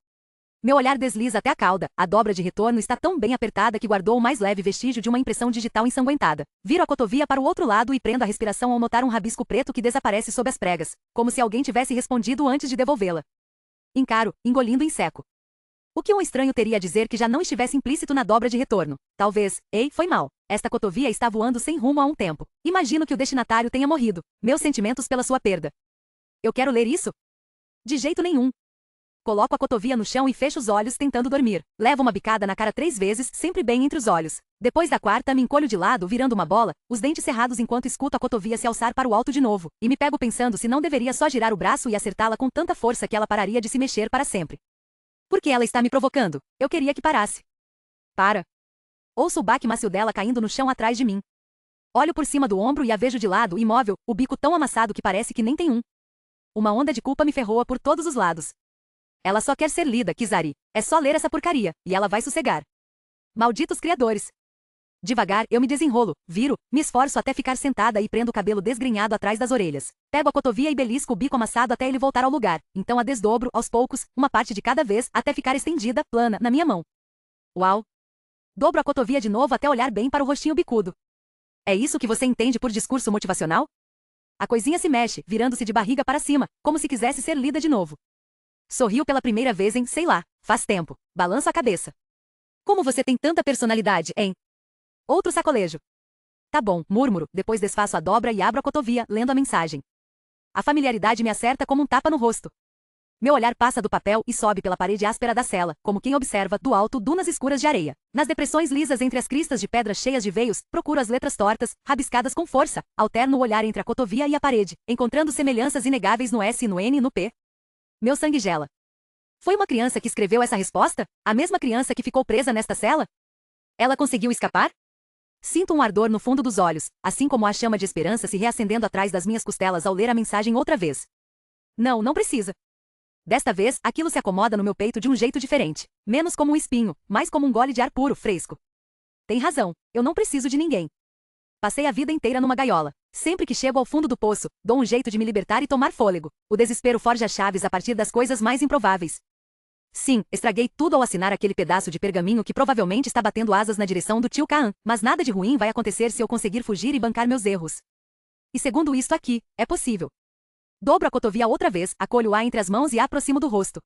Meu olhar desliza até a cauda, a dobra de retorno está tão bem apertada que guardou o mais leve vestígio de uma impressão digital ensanguentada. Viro a cotovia para o outro lado e prendo a respiração ao notar um rabisco preto que desaparece sob as pregas, como se alguém tivesse respondido antes de devolvê-la. Encaro, engolindo em seco. O que um estranho teria a dizer que já não estivesse implícito na dobra de retorno? Talvez, ei, foi mal. Esta cotovia está voando sem rumo há um tempo. Imagino que o destinatário tenha morrido. Meus sentimentos pela sua perda. Eu quero ler isso? De jeito nenhum. Coloco a cotovia no chão e fecho os olhos tentando dormir. Levo uma bicada na cara 3 vezes, sempre bem entre os olhos. Depois da quarta, me encolho de lado, virando uma bola, os dentes cerrados enquanto escuto a cotovia se alçar para o alto de novo, e me pego pensando se não deveria só girar o braço e acertá-la com tanta força que ela pararia de se mexer para sempre. Por que ela está me provocando? Eu queria que parasse. Para. Ouço o baque macio dela caindo no chão atrás de mim. Olho por cima do ombro e a vejo de lado, imóvel, o bico tão amassado que parece que nem tem um. Uma onda de culpa me ferroa por todos os lados. Ela só quer ser lida, Kizari. É só ler essa porcaria, e ela vai sossegar. Malditos criadores. Devagar, eu me desenrolo, viro, me esforço até ficar sentada e prendo o cabelo desgrenhado atrás das orelhas. Pego a cotovia e belisco o bico amassado até ele voltar ao lugar. Então a desdobro, aos poucos, uma parte de cada vez, até ficar estendida, plana, na minha mão. Uau! Dobro a cotovia de novo até olhar bem para o rostinho bicudo. É isso que você entende por discurso motivacional? A coisinha se mexe, virando-se de barriga para cima, como se quisesse ser lida de novo. Sorriu pela primeira vez em, sei lá, faz tempo. Balanço a cabeça. Como você tem tanta personalidade, hein? Outro sacolejo. Tá bom, murmuro, depois desfaço a dobra e abro a cotovia, lendo a mensagem. A familiaridade me acerta como um tapa no rosto. Meu olhar passa do papel e sobe pela parede áspera da cela, como quem observa, do alto, dunas escuras de areia. Nas depressões lisas entre as cristas de pedras cheias de veios, procuro as letras tortas, rabiscadas com força, alterno o olhar entre a cotovia e a parede, encontrando semelhanças inegáveis no S, no N e no P. Meu sangue gela. Foi uma criança que escreveu essa resposta? A mesma criança que ficou presa nesta cela? Ela conseguiu escapar? Sinto um ardor no fundo dos olhos, assim como a chama de esperança se reacendendo atrás das minhas costelas ao ler a mensagem outra vez. Não, não precisa. Desta vez, aquilo se acomoda no meu peito de um jeito diferente. Menos como um espinho, mais como um gole de ar puro, fresco. Tem razão, eu não preciso de ninguém. Passei a vida inteira numa gaiola. Sempre que chego ao fundo do poço, dou um jeito de me libertar e tomar fôlego. O desespero forja chaves a partir das coisas mais improváveis. Sim, estraguei tudo ao assinar aquele pedaço de pergaminho que provavelmente está batendo asas na direção do tio Kaan, mas nada de ruim vai acontecer se eu conseguir fugir e bancar meus erros. E segundo isto aqui, é possível. Dobro a cotovia outra vez, acolho o ar entre as mãos e aproximo do rosto.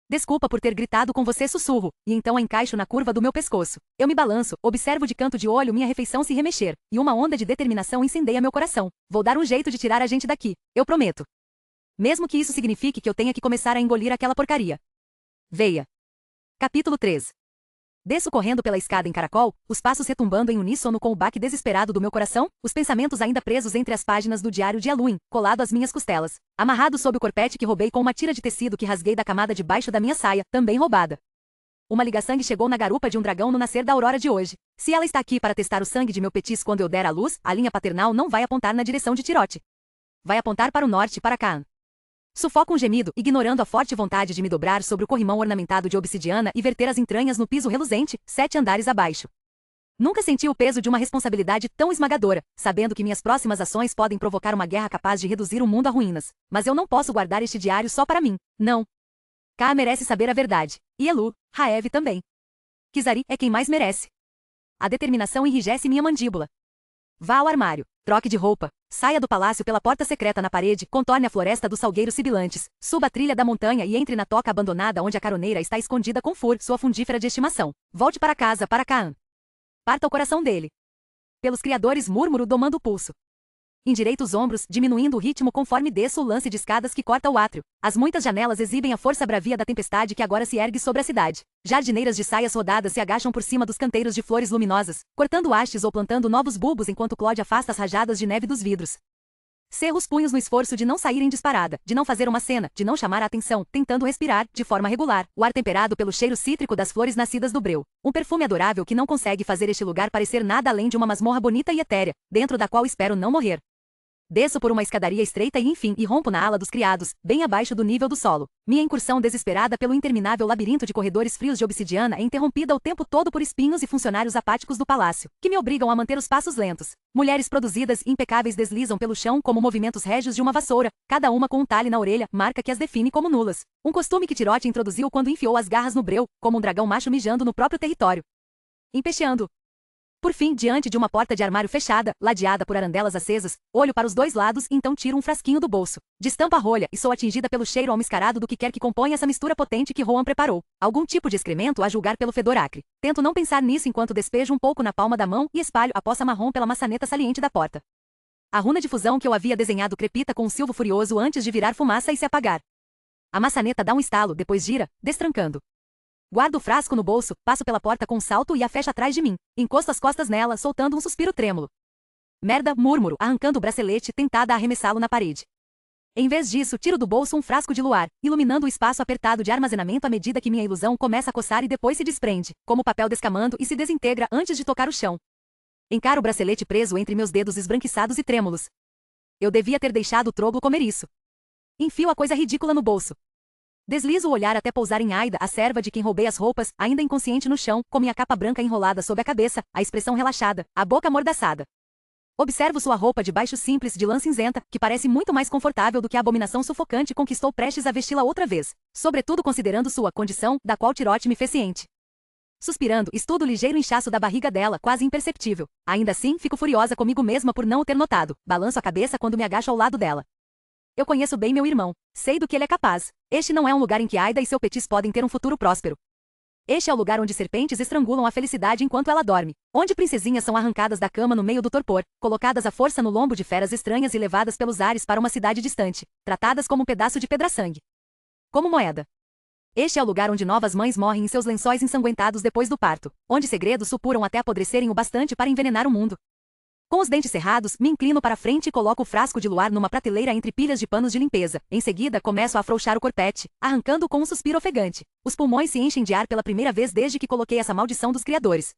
Desculpa por ter gritado com você, sussurro, e então a encaixo na curva do meu pescoço. Eu me balanço, observo de canto de olho minha refeição se remexer, e uma onda de determinação incendeia meu coração. Vou dar um jeito de tirar a gente daqui, eu prometo. Mesmo que isso signifique que eu tenha que começar a engolir aquela porcaria. Veia. Capítulo 3. Desço correndo pela escada em caracol, os passos retumbando em uníssono com o baque desesperado do meu coração, os pensamentos ainda presos entre as páginas do diário de Halloween, colado às minhas costelas, amarrado sob o corpete que roubei com uma tira de tecido que rasguei da camada debaixo da minha saia, também roubada. Uma liga-sangue chegou na garupa de um dragão no nascer da aurora de hoje. Se ela está aqui para testar o sangue de meu petis quando eu der à luz, a linha paternal não vai apontar na direção de Tirote. Vai apontar para o norte, para Kaan. Sufoco um gemido, ignorando a forte vontade de me dobrar sobre o corrimão ornamentado de obsidiana e verter as entranhas no piso reluzente, 7 andares abaixo. Nunca senti o peso de uma responsabilidade tão esmagadora, sabendo que minhas próximas ações podem provocar uma guerra capaz de reduzir o mundo a ruínas. Mas eu não posso guardar este diário só para mim. Não. Kaa merece saber a verdade. E Elu, Raev também. Kizari é quem mais merece. A determinação enrijece minha mandíbula. Vá ao armário, troque de roupa, saia do palácio pela porta secreta na parede, contorne a floresta dos salgueiros sibilantes, suba a trilha da montanha e entre na toca abandonada onde a caroneira está escondida com Fur, sua fundífera de estimação. Volte para casa, para Kaan. Parta o coração dele. Pelos criadores, murmuro domando o pulso. Endireito os ombros, diminuindo o ritmo conforme desço o lance de escadas que corta o átrio. As muitas janelas exibem a força bravia da tempestade que agora se ergue sobre a cidade. Jardineiras de saias rodadas se agacham por cima dos canteiros de flores luminosas, cortando hastes ou plantando novos bulbos enquanto Claude afasta as rajadas de neve dos vidros. Cerro os punhos no esforço de não sair em disparada, de não fazer uma cena, de não chamar a atenção, tentando respirar, de forma regular, o ar temperado pelo cheiro cítrico das flores nascidas do breu. Um perfume adorável que não consegue fazer este lugar parecer nada além de uma masmorra bonita e etérea, dentro da qual espero não morrer. Desço por uma escadaria estreita e enfim, rompo na ala dos criados, bem abaixo do nível do solo. Minha incursão desesperada pelo interminável labirinto de corredores frios de obsidiana é interrompida o tempo todo por espinhos e funcionários apáticos do palácio, que me obrigam a manter os passos lentos. Mulheres produzidas e impecáveis deslizam pelo chão como movimentos régios de uma vassoura, cada uma com um talhe na orelha, marca que as define como nulas. Um costume que Tirote introduziu quando enfiou as garras no breu, como um dragão macho mijando no próprio território. Empesteando. Por fim, diante de uma porta de armário fechada, ladeada por arandelas acesas, olho para os dois lados e então tiro um frasquinho do bolso. Destampo a rolha e sou atingida pelo cheiro almiscarado do que quer que compõe essa mistura potente que Rohan preparou. Algum tipo de excremento a julgar pelo fedor acre. Tento não pensar nisso enquanto despejo um pouco na palma da mão e espalho a poça marrom pela maçaneta saliente da porta. A runa de fusão que eu havia desenhado crepita com um silvo furioso antes de virar fumaça e se apagar. A maçaneta dá um estalo, depois gira, destrancando. Guardo o frasco no bolso, passo pela porta com um salto e a fecho atrás de mim. Encosto as costas nela, soltando um suspiro trêmulo. Merda, murmuro, arrancando o bracelete, tentada a arremessá-lo na parede. Em vez disso, tiro do bolso um frasco de luar, iluminando o espaço apertado de armazenamento à medida que minha ilusão começa a coçar e depois se desprende, como papel descamando e se desintegra antes de tocar o chão. Encaro o bracelete preso entre meus dedos esbranquiçados e trêmulos. Eu devia ter deixado o trogo comer isso. Enfio a coisa ridícula no bolso. Deslizo o olhar até pousar em Aida, a serva de quem roubei as roupas, ainda inconsciente no chão, com minha capa branca enrolada sob a cabeça, a expressão relaxada, a boca amordaçada. Observo sua roupa de baixo simples de lã cinzenta, que parece muito mais confortável do que a abominação sufocante com que estou prestes a vesti-la outra vez, sobretudo considerando sua condição, da qual Tirote me fez ciente. Suspirando, estudo o ligeiro inchaço da barriga dela, quase imperceptível. Ainda assim, fico furiosa comigo mesma por não o ter notado. Balanço a cabeça quando me agacho ao lado dela. Eu conheço bem meu irmão. Sei do que ele é capaz. Este não é um lugar em que Aida e seu petis podem ter um futuro próspero. Este é o lugar onde serpentes estrangulam a felicidade enquanto ela dorme. Onde princesinhas são arrancadas da cama no meio do torpor, colocadas à força no lombo de feras estranhas e levadas pelos ares para uma cidade distante, tratadas como um pedaço de pedra-sangue. Como moeda. Este é o lugar onde novas mães morrem em seus lençóis ensanguentados depois do parto, onde segredos supuram até apodrecerem o bastante para envenenar o mundo. Com os dentes cerrados, me inclino para frente e coloco o frasco de luar numa prateleira entre pilhas de panos de limpeza. Em seguida, começo a afrouxar o corpete, arrancando com um suspiro ofegante. Os pulmões se enchem de ar pela primeira vez desde que coloquei essa maldição dos criadores.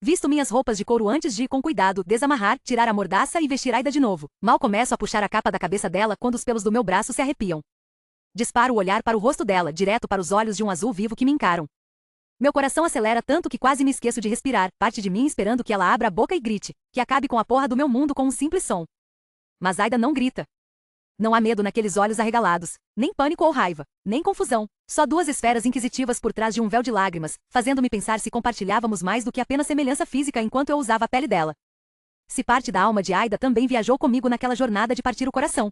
Visto minhas roupas de couro antes de, com cuidado, desamarrar, tirar a mordaça e vestir Aida de novo. Mal começo a puxar a capa da cabeça dela quando os pelos do meu braço se arrepiam. Disparo o olhar para o rosto dela, direto para os olhos de um azul vivo que me encaram. Meu coração acelera tanto que quase me esqueço de respirar, parte de mim esperando que ela abra a boca e grite, que acabe com a porra do meu mundo com um simples som. Mas Aida não grita. Não há medo naqueles olhos arregalados, nem pânico ou raiva, nem confusão, só duas esferas inquisitivas por trás de um véu de lágrimas, fazendo-me pensar se compartilhávamos mais do que apenas semelhança física enquanto eu usava a pele dela. Se parte da alma de Aida também viajou comigo naquela jornada de partir o coração.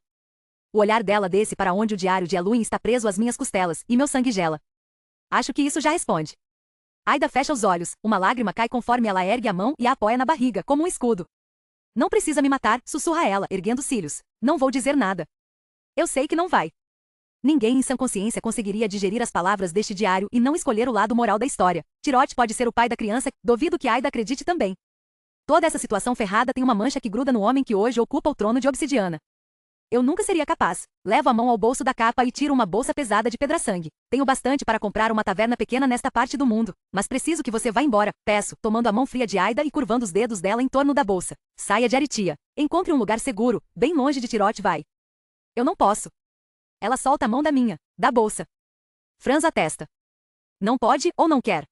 O olhar dela desce para onde o diário de Eluin está preso às minhas costelas, e meu sangue gela. Acho que isso já responde. Aida fecha os olhos, uma lágrima cai conforme ela ergue a mão e a apoia na barriga, como um escudo. Não precisa me matar, sussurra ela, erguendo cílios. Não vou dizer nada. Eu sei que não vai. Ninguém em sã consciência conseguiria digerir as palavras deste diário e não escolher o lado moral da história. Tirote pode ser o pai da criança, duvido que Aida acredite também. Toda essa situação ferrada tem uma mancha que gruda no homem que hoje ocupa o trono de obsidiana. Eu nunca seria capaz. Levo a mão ao bolso da capa e tiro uma bolsa pesada de pedra-sangue. Tenho bastante para comprar uma taverna pequena nesta parte do mundo, mas preciso que você vá embora, peço, tomando a mão fria de Aida e curvando os dedos dela em torno da bolsa. Saia de Aritia. Encontre um lugar seguro, bem longe de Tirote vai. Eu não posso. Ela solta a mão da minha, da bolsa. Franza a testa. Não pode ou não quer?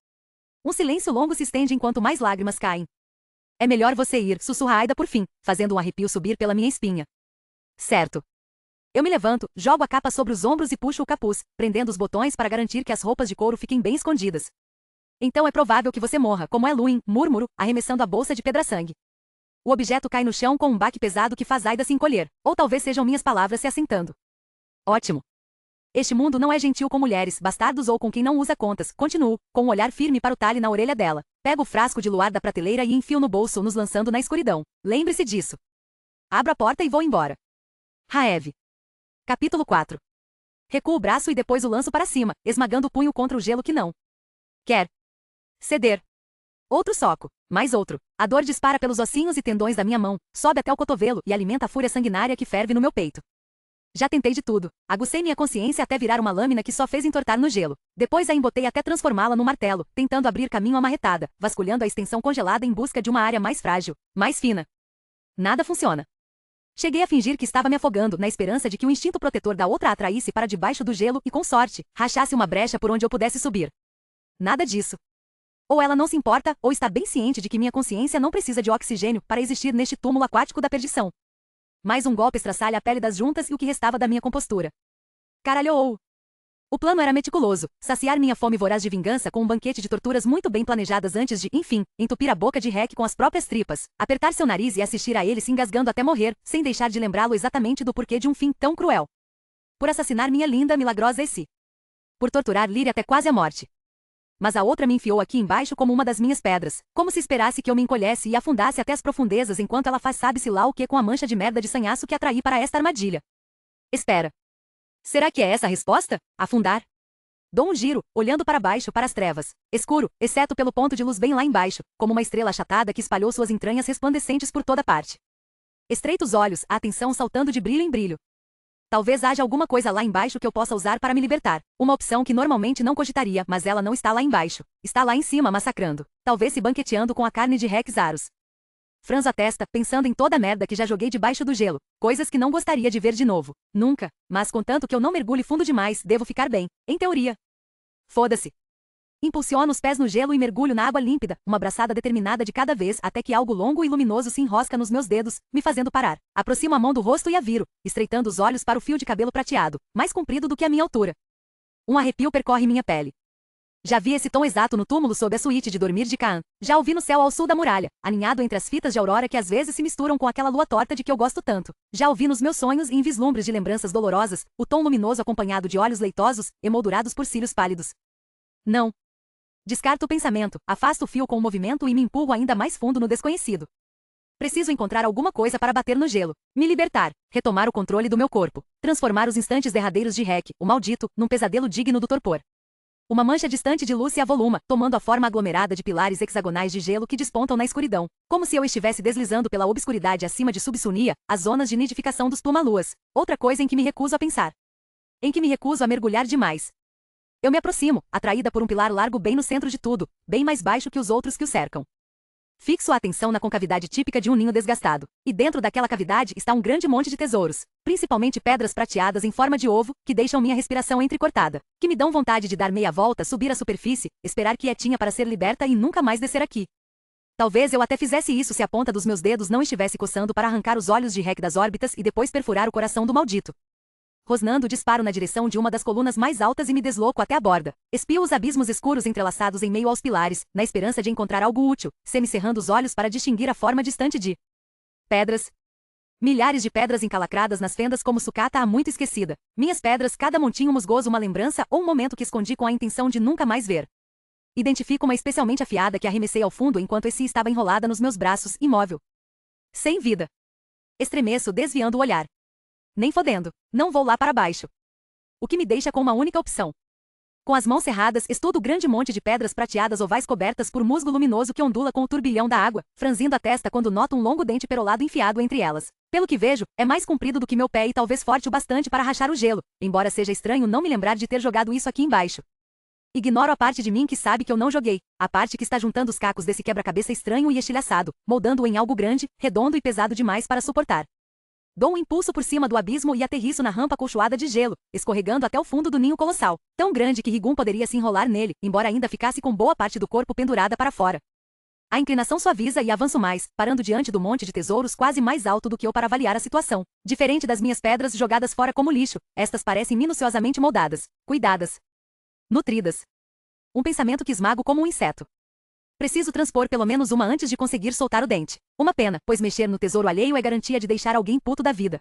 Um silêncio longo se estende enquanto mais lágrimas caem. É melhor você ir, sussurra Aida por fim, fazendo um arrepio subir pela minha espinha. Certo. Eu me levanto, jogo a capa sobre os ombros e puxo o capuz, prendendo os botões para garantir que as roupas de couro fiquem bem escondidas. Então é provável que você morra, como Eluin, murmuro, arremessando a bolsa de pedra-sangue. O objeto cai no chão com um baque pesado que faz Aida se encolher, ou talvez sejam minhas palavras se assentando. Ótimo. Este mundo não é gentil com mulheres, bastardos ou com quem não usa contas, continuo, com um olhar firme para o talhe na orelha dela. Pego o frasco de luar da prateleira e enfio no bolso, nos lançando na escuridão. Lembre-se disso. Abro a porta e vou embora. Raev. Capítulo 4. Recuo o braço e depois o lanço para cima, esmagando o punho contra o gelo que não quer ceder. Outro soco, mais outro. A dor dispara pelos ossinhos e tendões da minha mão, sobe até o cotovelo e alimenta a fúria sanguinária que ferve no meu peito. Já tentei de tudo. Agucei minha consciência até virar uma lâmina que só fez entortar no gelo. Depois a embotei até transformá-la num martelo, tentando abrir caminho à marretada, vasculhando a extensão congelada em busca de uma área mais frágil, mais fina. Nada funciona. Cheguei a fingir que estava me afogando, na esperança de que o instinto protetor da outra a atraísse para debaixo do gelo e, com sorte, rachasse uma brecha por onde eu pudesse subir. Nada disso. Ou ela não se importa, ou está bem ciente de que minha consciência não precisa de oxigênio para existir neste túmulo aquático da perdição. Mais um golpe estraçalha a pele das juntas e o que restava da minha compostura. Caralhou! O plano era meticuloso, saciar minha fome voraz de vingança com um banquete de torturas muito bem planejadas antes de, enfim, entupir a boca de Rec com as próprias tripas, apertar seu nariz e assistir a ele se engasgando até morrer, sem deixar de lembrá-lo exatamente do porquê de um fim tão cruel. Por assassinar minha linda, milagrosa Essie. Por torturar Lyria até quase a morte. Mas a outra me enfiou aqui embaixo como uma das minhas pedras, como se esperasse que eu me encolhesse e afundasse até as profundezas enquanto ela faz sabe-se lá o que com a mancha de merda de sanhaço que atraí para esta armadilha. Espera. Será que é essa a resposta? Afundar? Dou um giro, olhando para baixo para as trevas, escuro, exceto pelo ponto de luz bem lá embaixo, como uma estrela achatada que espalhou suas entranhas resplandecentes por toda parte. Estreito os olhos, a atenção saltando de brilho em brilho. Talvez haja alguma coisa lá embaixo que eu possa usar para me libertar. Uma opção que normalmente não cogitaria, mas ela não está lá embaixo. Está lá em cima massacrando. Talvez se banqueteando com a carne de Rex Aros. Franzo a testa, pensando em toda a merda que já joguei debaixo do gelo. Coisas que não gostaria de ver de novo. Nunca. Mas contanto que eu não mergulhe fundo demais, devo ficar bem. Em teoria. Foda-se. Impulsiono os pés no gelo e mergulho na água límpida, uma braçada determinada de cada vez até que algo longo e luminoso se enrosca nos meus dedos, me fazendo parar. Aproximo a mão do rosto e a viro, estreitando os olhos para o fio de cabelo prateado, mais comprido do que a minha altura. Um arrepio percorre minha pele. Já vi esse tom exato no túmulo sob a suíte de dormir de Kaan. Já o vi no céu ao sul da muralha, aninhado entre as fitas de aurora que às vezes se misturam com aquela lua torta de que eu gosto tanto. Já o vi nos meus sonhos e em vislumbres de lembranças dolorosas, o tom luminoso acompanhado de olhos leitosos, emoldurados por cílios pálidos. Não. Descarto o pensamento, afasto o fio com o movimento e me empurro ainda mais fundo no desconhecido. Preciso encontrar alguma coisa para bater no gelo, me libertar, retomar o controle do meu corpo, transformar os instantes derradeiros de Rec, o maldito, num pesadelo digno do torpor. Uma mancha distante de luz se avoluma, tomando a forma aglomerada de pilares hexagonais de gelo que despontam na escuridão, como se eu estivesse deslizando pela obscuridade acima de Subsunia, as zonas de nidificação dos Tumaluas. Outra coisa em que me recuso a pensar. Em que me recuso a mergulhar demais. Eu me aproximo, atraída por um pilar largo bem no centro de tudo, bem mais baixo que os outros que o cercam. Fixo a atenção na concavidade típica de um ninho desgastado, e dentro daquela cavidade está um grande monte de tesouros, principalmente pedras prateadas em forma de ovo, que deixam minha respiração entrecortada, que me dão vontade de dar meia volta, subir à superfície, esperar quietinha para ser liberta e nunca mais descer aqui. Talvez eu até fizesse isso se a ponta dos meus dedos não estivesse coçando para arrancar os olhos de Rec das órbitas e depois perfurar o coração do maldito. Rosnando, disparo na direção de uma das colunas mais altas e me desloco até a borda. Espio os abismos escuros entrelaçados em meio aos pilares, na esperança de encontrar algo útil, semicerrando os olhos para distinguir a forma distante de pedras. Milhares de pedras encalacradas nas fendas como sucata há muito esquecida. Minhas pedras, cada montinho musgoso uma lembrança ou um momento que escondi com a intenção de nunca mais ver. Identifico uma especialmente afiada que arremessei ao fundo enquanto Essie estava enrolada nos meus braços, imóvel. Sem vida. Estremeço, desviando o olhar. Nem fodendo. Não vou lá para baixo. O que me deixa com uma única opção. Com as mãos cerradas, estudo o grande monte de pedras prateadas ovais cobertas por musgo luminoso que ondula com o turbilhão da água, franzindo a testa quando noto um longo dente perolado enfiado entre elas. Pelo que vejo, é mais comprido do que meu pé e talvez forte o bastante para rachar o gelo, embora seja estranho não me lembrar de ter jogado isso aqui embaixo. Ignoro a parte de mim que sabe que eu não joguei, a parte que está juntando os cacos desse quebra-cabeça estranho e estilhaçado, moldando-o em algo grande, redondo e pesado demais para suportar. Dou um impulso por cima do abismo e aterriço na rampa acolchoada de gelo, escorregando até o fundo do ninho colossal, tão grande que Rigum poderia se enrolar nele, embora ainda ficasse com boa parte do corpo pendurada para fora. A inclinação suaviza e avanço mais, parando diante do monte de tesouros quase mais alto do que eu para avaliar a situação. Diferente das minhas pedras jogadas fora como lixo, estas parecem minuciosamente moldadas, cuidadas, nutridas. Um pensamento que esmago como um inseto. Preciso transpor pelo menos uma antes de conseguir soltar o dente. Uma pena, pois mexer no tesouro alheio é garantia de deixar alguém puto da vida.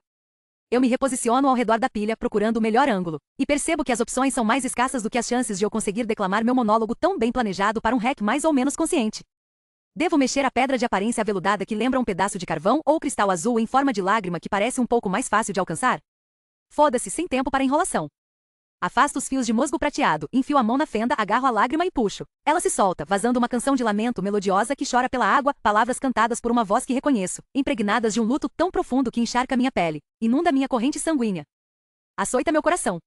Eu me reposiciono ao redor da pilha, procurando o melhor ângulo, e percebo que as opções são mais escassas do que as chances de eu conseguir declamar meu monólogo tão bem planejado para um Rec mais ou menos consciente. Devo mexer a pedra de aparência aveludada que lembra um pedaço de carvão ou cristal azul em forma de lágrima que parece um pouco mais fácil de alcançar? Foda-se, sem tempo para enrolação. Afasto os fios de musgo prateado, enfio a mão na fenda, agarro a lágrima e puxo. Ela se solta, vazando uma canção de lamento melodiosa que chora pela água, palavras cantadas por uma voz que reconheço, impregnadas de um luto tão profundo que encharca minha pele, inunda minha corrente sanguínea. Açoita meu coração.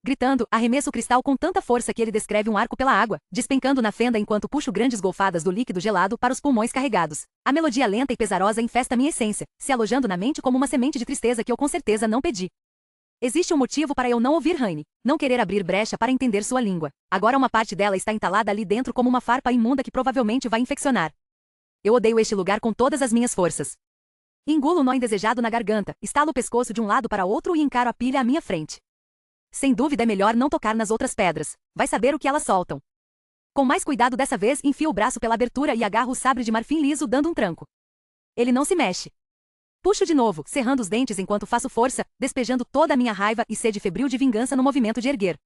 Gritando, arremesso o cristal com tanta força que ele descreve um arco pela água, despencando na fenda enquanto puxo grandes golfadas do líquido gelado para os pulmões carregados. A melodia lenta e pesarosa infesta minha essência, se alojando na mente como uma semente de tristeza que eu com certeza não pedi. Existe um motivo para eu não ouvir Raine, não querer abrir brecha para entender sua língua. Agora uma parte dela está entalada ali dentro como uma farpa imunda que provavelmente vai infeccionar. Eu odeio este lugar com todas as minhas forças. Engulo o nó indesejado na garganta, estalo o pescoço de um lado para outro e encaro a pilha à minha frente. Sem dúvida é melhor não tocar nas outras pedras. Vai saber o que elas soltam. Com mais cuidado dessa vez, enfio o braço pela abertura e agarro o sabre de marfim liso dando um tranco. Ele não se mexe. Puxo de novo, cerrando os dentes enquanto faço força, despejando toda a minha raiva e sede febril de vingança no movimento de erguer.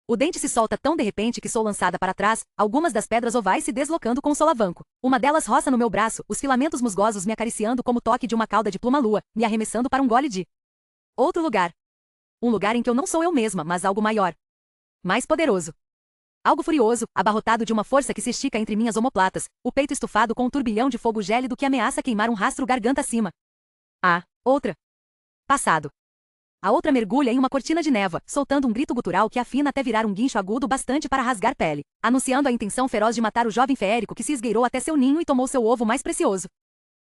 O dente se solta tão de repente que sou lançada para trás, algumas das pedras ovais se deslocando com um solavanco. Uma delas roça no meu braço, os filamentos musgosos me acariciando como o toque de uma cauda de pluma-lua, me arremessando para um gole de outro lugar. Um lugar em que eu não sou eu mesma, mas algo maior. Mais poderoso. Algo furioso, abarrotado de uma força que se estica entre minhas omoplatas, o peito estufado com um turbilhão de fogo gélido que ameaça queimar um rastro garganta acima. Ah, outra. Passado. A outra mergulha em uma cortina de névoa, soltando um grito gutural que afina até virar um guincho agudo bastante para rasgar pele, anunciando a intenção feroz de matar o jovem feérico que se esgueirou até seu ninho e tomou seu ovo mais precioso.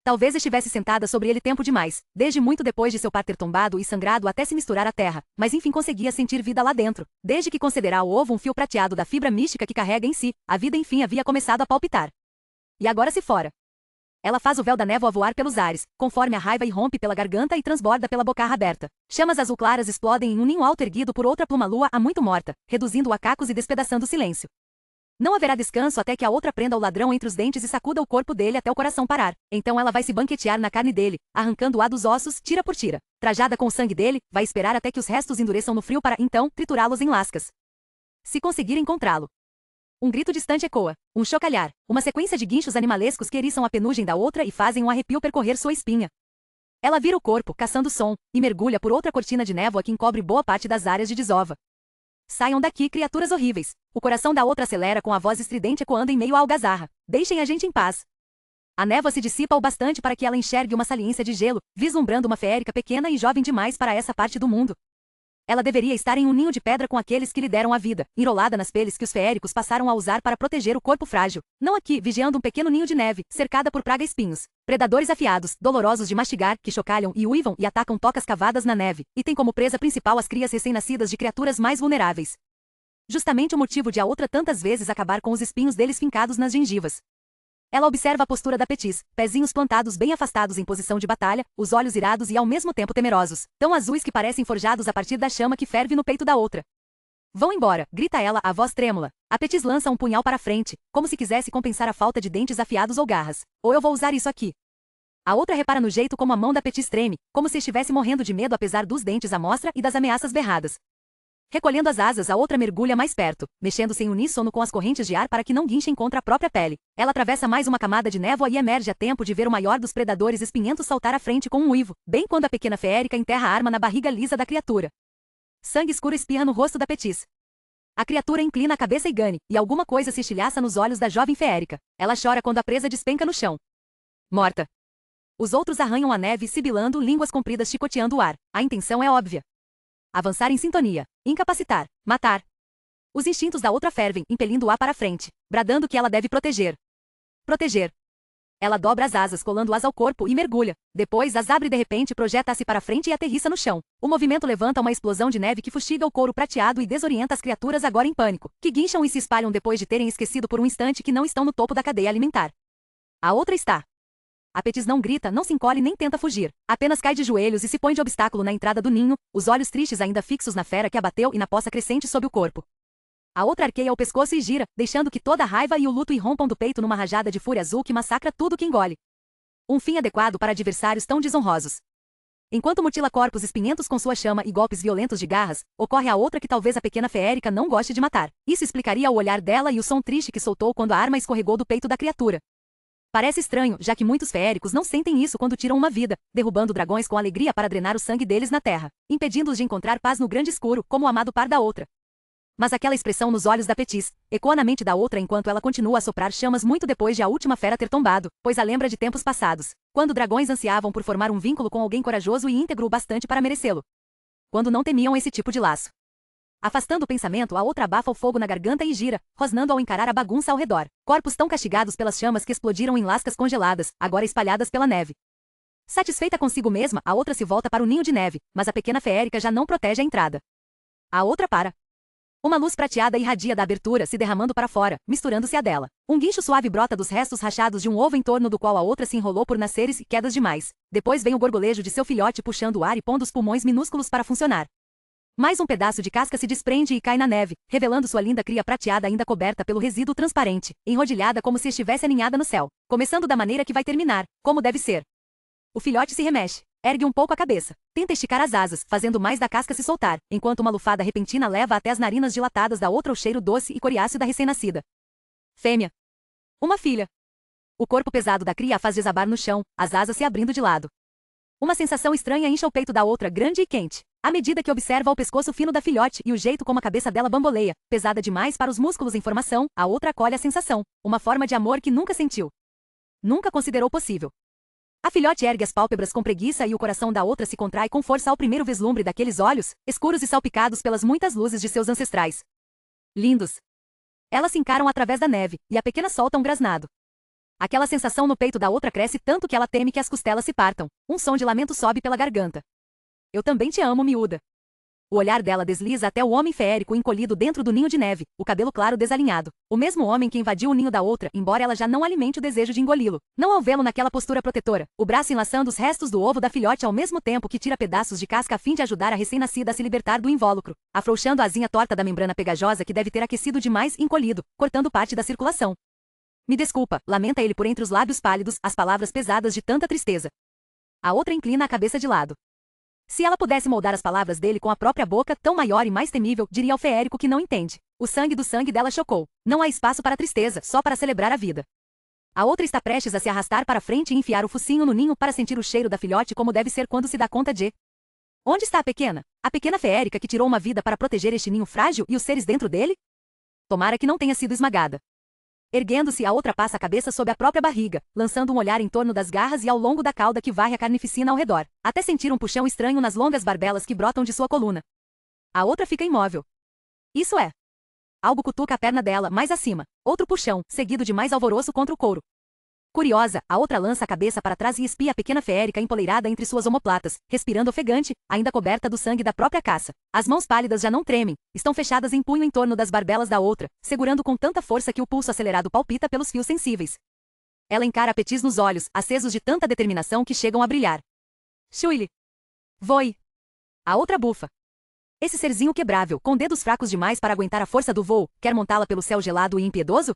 Talvez estivesse sentada sobre ele tempo demais, desde muito depois de seu par ter tombado e sangrado até se misturar à terra, mas enfim conseguia sentir vida lá dentro, desde que considerara o ovo um fio prateado da fibra mística que carrega em si, a vida enfim havia começado a palpitar. E agora se fora. Ela faz o véu da névoa voar pelos ares, conforme a raiva irrompe pela garganta e transborda pela bocarra aberta. Chamas azul claras explodem em um ninho alto erguido por outra pluma-lua há muito morta, reduzindo-o a cacos e despedaçando o silêncio. Não haverá descanso até que a outra prenda o ladrão entre os dentes e sacuda o corpo dele até o coração parar. Então ela vai se banquetear na carne dele, arrancando-a dos ossos, tira por tira. Trajada com o sangue dele, vai esperar até que os restos endureçam no frio para, então, triturá-los em lascas. Se conseguir encontrá-lo. Um grito distante ecoa, um chocalhar, uma sequência de guinchos animalescos que eriçam a penugem da outra e fazem um arrepio percorrer sua espinha. Ela vira o corpo, caçando som, e mergulha por outra cortina de névoa que encobre boa parte das áreas de desova. Saiam daqui, criaturas horríveis. O coração da outra acelera com a voz estridente ecoando em meio à algazarra. Deixem a gente em paz. A névoa se dissipa o bastante para que ela enxergue uma saliência de gelo, vislumbrando uma feérica pequena e jovem demais para essa parte do mundo. Ela deveria estar em um ninho de pedra com aqueles que lhe deram a vida, enrolada nas peles que os feéricos passaram a usar para proteger o corpo frágil. Não aqui, vigiando um pequeno ninho de neve, cercada por praga e espinhos. Predadores afiados, dolorosos de mastigar, que chocalham e uivam e atacam tocas cavadas na neve, e tem como presa principal as crias recém-nascidas de criaturas mais vulneráveis. Justamente o motivo de a outra tantas vezes acabar com os espinhos deles fincados nas gengivas. Ela observa a postura da Petis, pezinhos plantados bem afastados em posição de batalha, os olhos irados e ao mesmo tempo temerosos, tão azuis que parecem forjados a partir da chama que ferve no peito da outra. Vão embora, grita ela, a voz trêmula. A Petis lança um punhal para frente, como se quisesse compensar a falta de dentes afiados ou garras. Ou eu vou usar isso aqui. A outra repara no jeito como a mão da Petis treme, como se estivesse morrendo de medo apesar dos dentes à mostra e das ameaças berradas. Recolhendo as asas, a outra mergulha mais perto, mexendo-se em uníssono com as correntes de ar para que não guinchem contra a própria pele. Ela atravessa mais uma camada de névoa e emerge a tempo de ver o maior dos predadores espinhentos saltar à frente com um uivo, bem quando a pequena feérica enterra a arma na barriga lisa da criatura. Sangue escuro espirra no rosto da Petis. A criatura inclina a cabeça e gane, e alguma coisa se estilhaça nos olhos da jovem feérica. Ela chora quando a presa despenca no chão. Morta. Os outros arranham a neve sibilando, línguas compridas chicoteando o ar. A intenção é óbvia. Avançar em sintonia. Incapacitar. Matar. Os instintos da outra fervem, impelindo-a para frente, bradando que ela deve proteger. Proteger. Ela dobra as asas, colando-as ao corpo e mergulha. Depois as abre e de repente projeta-se para frente e aterrissa no chão. O movimento levanta uma explosão de neve que fustiga o couro prateado e desorienta as criaturas agora em pânico, que guincham e se espalham depois de terem esquecido por um instante que não estão no topo da cadeia alimentar. A outra está. A Petis não grita, não se encolhe nem tenta fugir. Apenas cai de joelhos e se põe de obstáculo na entrada do ninho, os olhos tristes ainda fixos na fera que abateu e na poça crescente sob o corpo. A outra arqueia o pescoço e gira, deixando que toda a raiva e o luto irrompam do peito numa rajada de fúria azul que massacra tudo que engole. Um fim adequado para adversários tão desonrosos. Enquanto mutila corpos espinhentos com sua chama e golpes violentos de garras, ocorre a outra que talvez a pequena feérica não goste de matar. Isso explicaria o olhar dela e o som triste que soltou quando a arma escorregou do peito da criatura. Parece estranho, já que muitos feéricos não sentem isso quando tiram uma vida, derrubando dragões com alegria para drenar o sangue deles na terra, impedindo-os de encontrar paz no grande escuro, como o amado par da outra. Mas aquela expressão nos olhos da Petis ecoa na mente da outra enquanto ela continua a soprar chamas muito depois de a última fera ter tombado, pois a lembra de tempos passados, quando dragões ansiavam por formar um vínculo com alguém corajoso e íntegro o bastante para merecê-lo. Quando não temiam esse tipo de laço. Afastando o pensamento, a outra abafa o fogo na garganta e gira, rosnando ao encarar a bagunça ao redor. Corpos tão castigados pelas chamas que explodiram em lascas congeladas, agora espalhadas pela neve. Satisfeita consigo mesma, a outra se volta para o ninho de neve, mas a pequena feérica já não protege a entrada. A outra para. Uma luz prateada irradia da abertura se derramando para fora, misturando-se à dela. Um guincho suave brota dos restos rachados de um ovo em torno do qual a outra se enrolou por nasceres e quedas demais. Depois vem o gorgolejo de seu filhote puxando o ar e pondo os pulmões minúsculos para funcionar. Mais um pedaço de casca se desprende e cai na neve, revelando sua linda cria prateada ainda coberta pelo resíduo transparente, enrodilhada como se estivesse aninhada no céu, começando da maneira que vai terminar, como deve ser. O filhote se remexe, ergue um pouco a cabeça, tenta esticar as asas, fazendo mais da casca se soltar, enquanto uma lufada repentina leva até as narinas dilatadas da outra o cheiro doce e coriáceo da recém-nascida. Fêmea. Uma filha. O corpo pesado da cria a faz desabar no chão, as asas se abrindo de lado. Uma sensação estranha incha o peito da outra, grande e quente, à medida que observa o pescoço fino da filhote e o jeito como a cabeça dela bamboleia, pesada demais para os músculos em formação, a outra acolhe a sensação, uma forma de amor que nunca sentiu. Nunca considerou possível. A filhote ergue as pálpebras com preguiça e o coração da outra se contrai com força ao primeiro vislumbre daqueles olhos, escuros e salpicados pelas muitas luzes de seus ancestrais. Lindos. Elas se encaram através da neve, e a pequena solta um grasnado. Aquela sensação no peito da outra cresce tanto que ela teme que as costelas se partam. Um som de lamento sobe pela garganta. Eu também te amo, miúda. O olhar dela desliza até o homem feérico encolhido dentro do ninho de neve, o cabelo claro desalinhado. O mesmo homem que invadiu o ninho da outra, embora ela já não alimente o desejo de engoli-lo. Não ao vê-lo naquela postura protetora, o braço enlaçando os restos do ovo da filhote ao mesmo tempo que tira pedaços de casca a fim de ajudar a recém-nascida a se libertar do invólucro, afrouxando a asinha torta da membrana pegajosa que deve ter aquecido demais e encolhido, cortando parte da circulação. Me desculpa, lamenta ele por entre os lábios pálidos, as palavras pesadas de tanta tristeza. A outra inclina a cabeça de lado. Se ela pudesse moldar as palavras dele com a própria boca, tão maior e mais temível, diria ao feérico que não entende. O sangue do sangue dela chocou. Não há espaço para tristeza, só para celebrar a vida. A outra está prestes a se arrastar para frente e enfiar o focinho no ninho para sentir o cheiro da filhote como deve ser quando se dá conta de... Onde está a pequena? A pequena feérica que tirou uma vida para proteger este ninho frágil e os seres dentro dele? Tomara que não tenha sido esmagada. Erguendo-se, a outra passa a cabeça sob a própria barriga, lançando um olhar em torno das garras e ao longo da cauda que varre a carnificina ao redor, até sentir um puxão estranho nas longas barbelas que brotam de sua coluna. A outra fica imóvel. Isso é. Algo cutuca a perna dela, mais acima. Outro puxão, seguido de mais alvoroço contra o couro. Curiosa, a outra lança a cabeça para trás e espia a pequena feérica empoleirada entre suas omoplatas, respirando ofegante, ainda coberta do sangue da própria caça. As mãos pálidas já não tremem, estão fechadas em punho em torno das barbelas da outra, segurando com tanta força que o pulso acelerado palpita pelos fios sensíveis. Ela encara a Petis nos olhos, acesos de tanta determinação que chegam a brilhar. Shuili. Voe. A outra bufa. Esse serzinho quebrável, com dedos fracos demais para aguentar a força do voo, quer montá-la pelo céu gelado e impiedoso?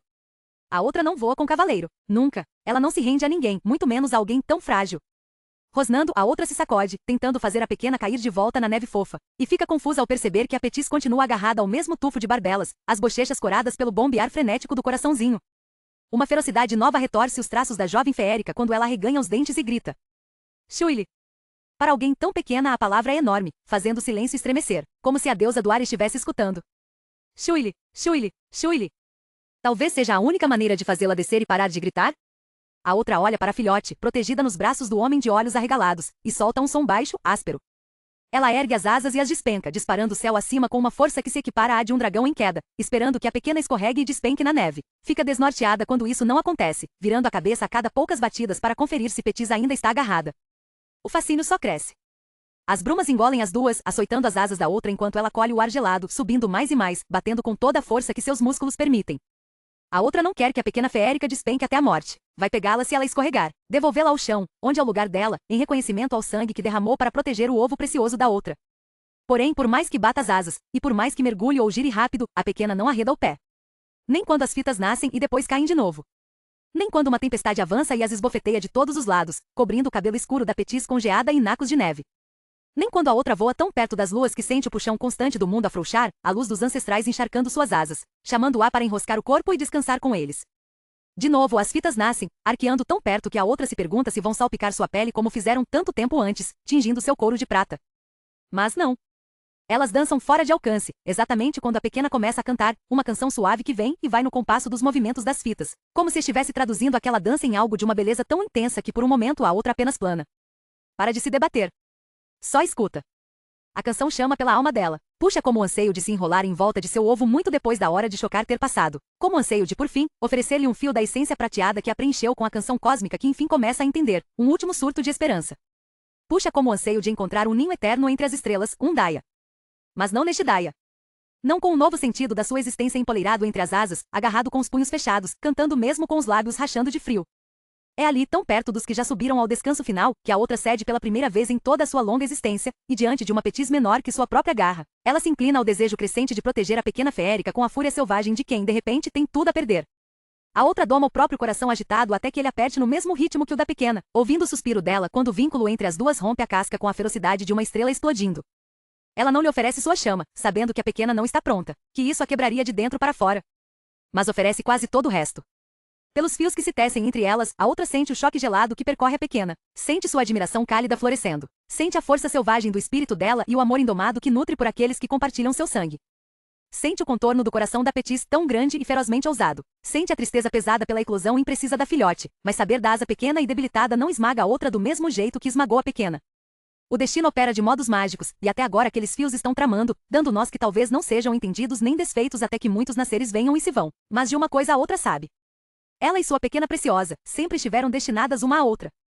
A outra não voa com cavaleiro. Nunca. Ela não se rende a ninguém, muito menos a alguém tão frágil. Rosnando, a outra se sacode, tentando fazer a pequena cair de volta na neve fofa, e fica confusa ao perceber que a Petis continua agarrada ao mesmo tufo de barbelas, as bochechas coradas pelo bombear frenético do coraçãozinho. Uma ferocidade nova retorce os traços da jovem feérica quando ela arreganha os dentes e grita. Shuili. Para alguém tão pequena a palavra é enorme, fazendo o silêncio estremecer, como se a deusa do ar estivesse escutando. Shuili, Shuili, Shuili. Talvez seja a única maneira de fazê-la descer e parar de gritar? A outra olha para a filhote, protegida nos braços do homem de olhos arregalados, e solta um som baixo, áspero. Ela ergue as asas e as despenca, disparando o céu acima com uma força que se equipara à de um dragão em queda, esperando que a pequena escorregue e despenque na neve. Fica desnorteada quando isso não acontece, virando a cabeça a cada poucas batidas para conferir se Petis ainda está agarrada. O fascínio só cresce. As brumas engolem as duas, açoitando as asas da outra enquanto ela colhe o ar gelado, subindo mais e mais, batendo com toda a força que seus músculos permitem. A outra não quer que a pequena feérica despenque até a morte. Vai pegá-la se ela escorregar, devolvê-la ao chão, onde é o lugar dela, em reconhecimento ao sangue que derramou para proteger o ovo precioso da outra. Porém, por mais que bata as asas, e por mais que mergulhe ou gire rápido, a pequena não arreda o pé. Nem quando as fitas nascem e depois caem de novo. Nem quando uma tempestade avança e as esbofeteia de todos os lados, cobrindo o cabelo escuro da Petis com geada e nacos de neve. Nem quando a outra voa tão perto das luas que sente o puxão constante do mundo afrouxar, a luz dos ancestrais encharcando suas asas, chamando-a para enroscar o corpo e descansar com eles. De novo as fitas nascem, arqueando tão perto que a outra se pergunta se vão salpicar sua pele como fizeram tanto tempo antes, tingindo seu couro de prata. Mas não. Elas dançam fora de alcance, exatamente quando a pequena começa a cantar, uma canção suave que vem e vai no compasso dos movimentos das fitas, como se estivesse traduzindo aquela dança em algo de uma beleza tão intensa que por um momento a outra apenas plana. Para de se debater. Só escuta. A canção chama pela alma dela, puxa como o anseio de se enrolar em volta de seu ovo muito depois da hora de chocar ter passado, como o anseio de, por fim, oferecer-lhe um fio da essência prateada que a preencheu com a canção cósmica que enfim começa a entender, um último surto de esperança. Puxa como o anseio de encontrar um ninho eterno entre as estrelas, um Daia. Mas não neste Daia. Não com o novo sentido da sua existência empoleirado entre as asas, agarrado com os punhos fechados, cantando mesmo com os lábios rachando de frio. É ali, tão perto dos que já subiram ao descanso final, que a outra cede pela primeira vez em toda a sua longa existência, e diante de uma Petis menor que sua própria garra, ela se inclina ao desejo crescente de proteger a pequena feérica com a fúria selvagem de quem, de repente, tem tudo a perder. A outra doma o próprio coração agitado até que ele aperte no mesmo ritmo que o da pequena, ouvindo o suspiro dela quando o vínculo entre as duas rompe a casca com a ferocidade de uma estrela explodindo. Ela não lhe oferece sua chama, sabendo que a pequena não está pronta, que isso a quebraria de dentro para fora. Mas oferece quase todo o resto. Pelos fios que se tecem entre elas, a outra sente o choque gelado que percorre a pequena. Sente sua admiração cálida florescendo. Sente a força selvagem do espírito dela e o amor indomado que nutre por aqueles que compartilham seu sangue. Sente o contorno do coração da Petis tão grande e ferozmente ousado. Sente a tristeza pesada pela eclosão imprecisa da filhote, mas saber da asa pequena e debilitada não esmaga a outra do mesmo jeito que esmagou a pequena. O destino opera de modos mágicos, e até agora aqueles fios estão tramando, dando nós que talvez não sejam entendidos nem desfeitos até que muitos nasceres venham e se vão. Mas de uma coisa a outra sabe. Ela e sua pequena preciosa sempre estiveram destinadas uma à outra.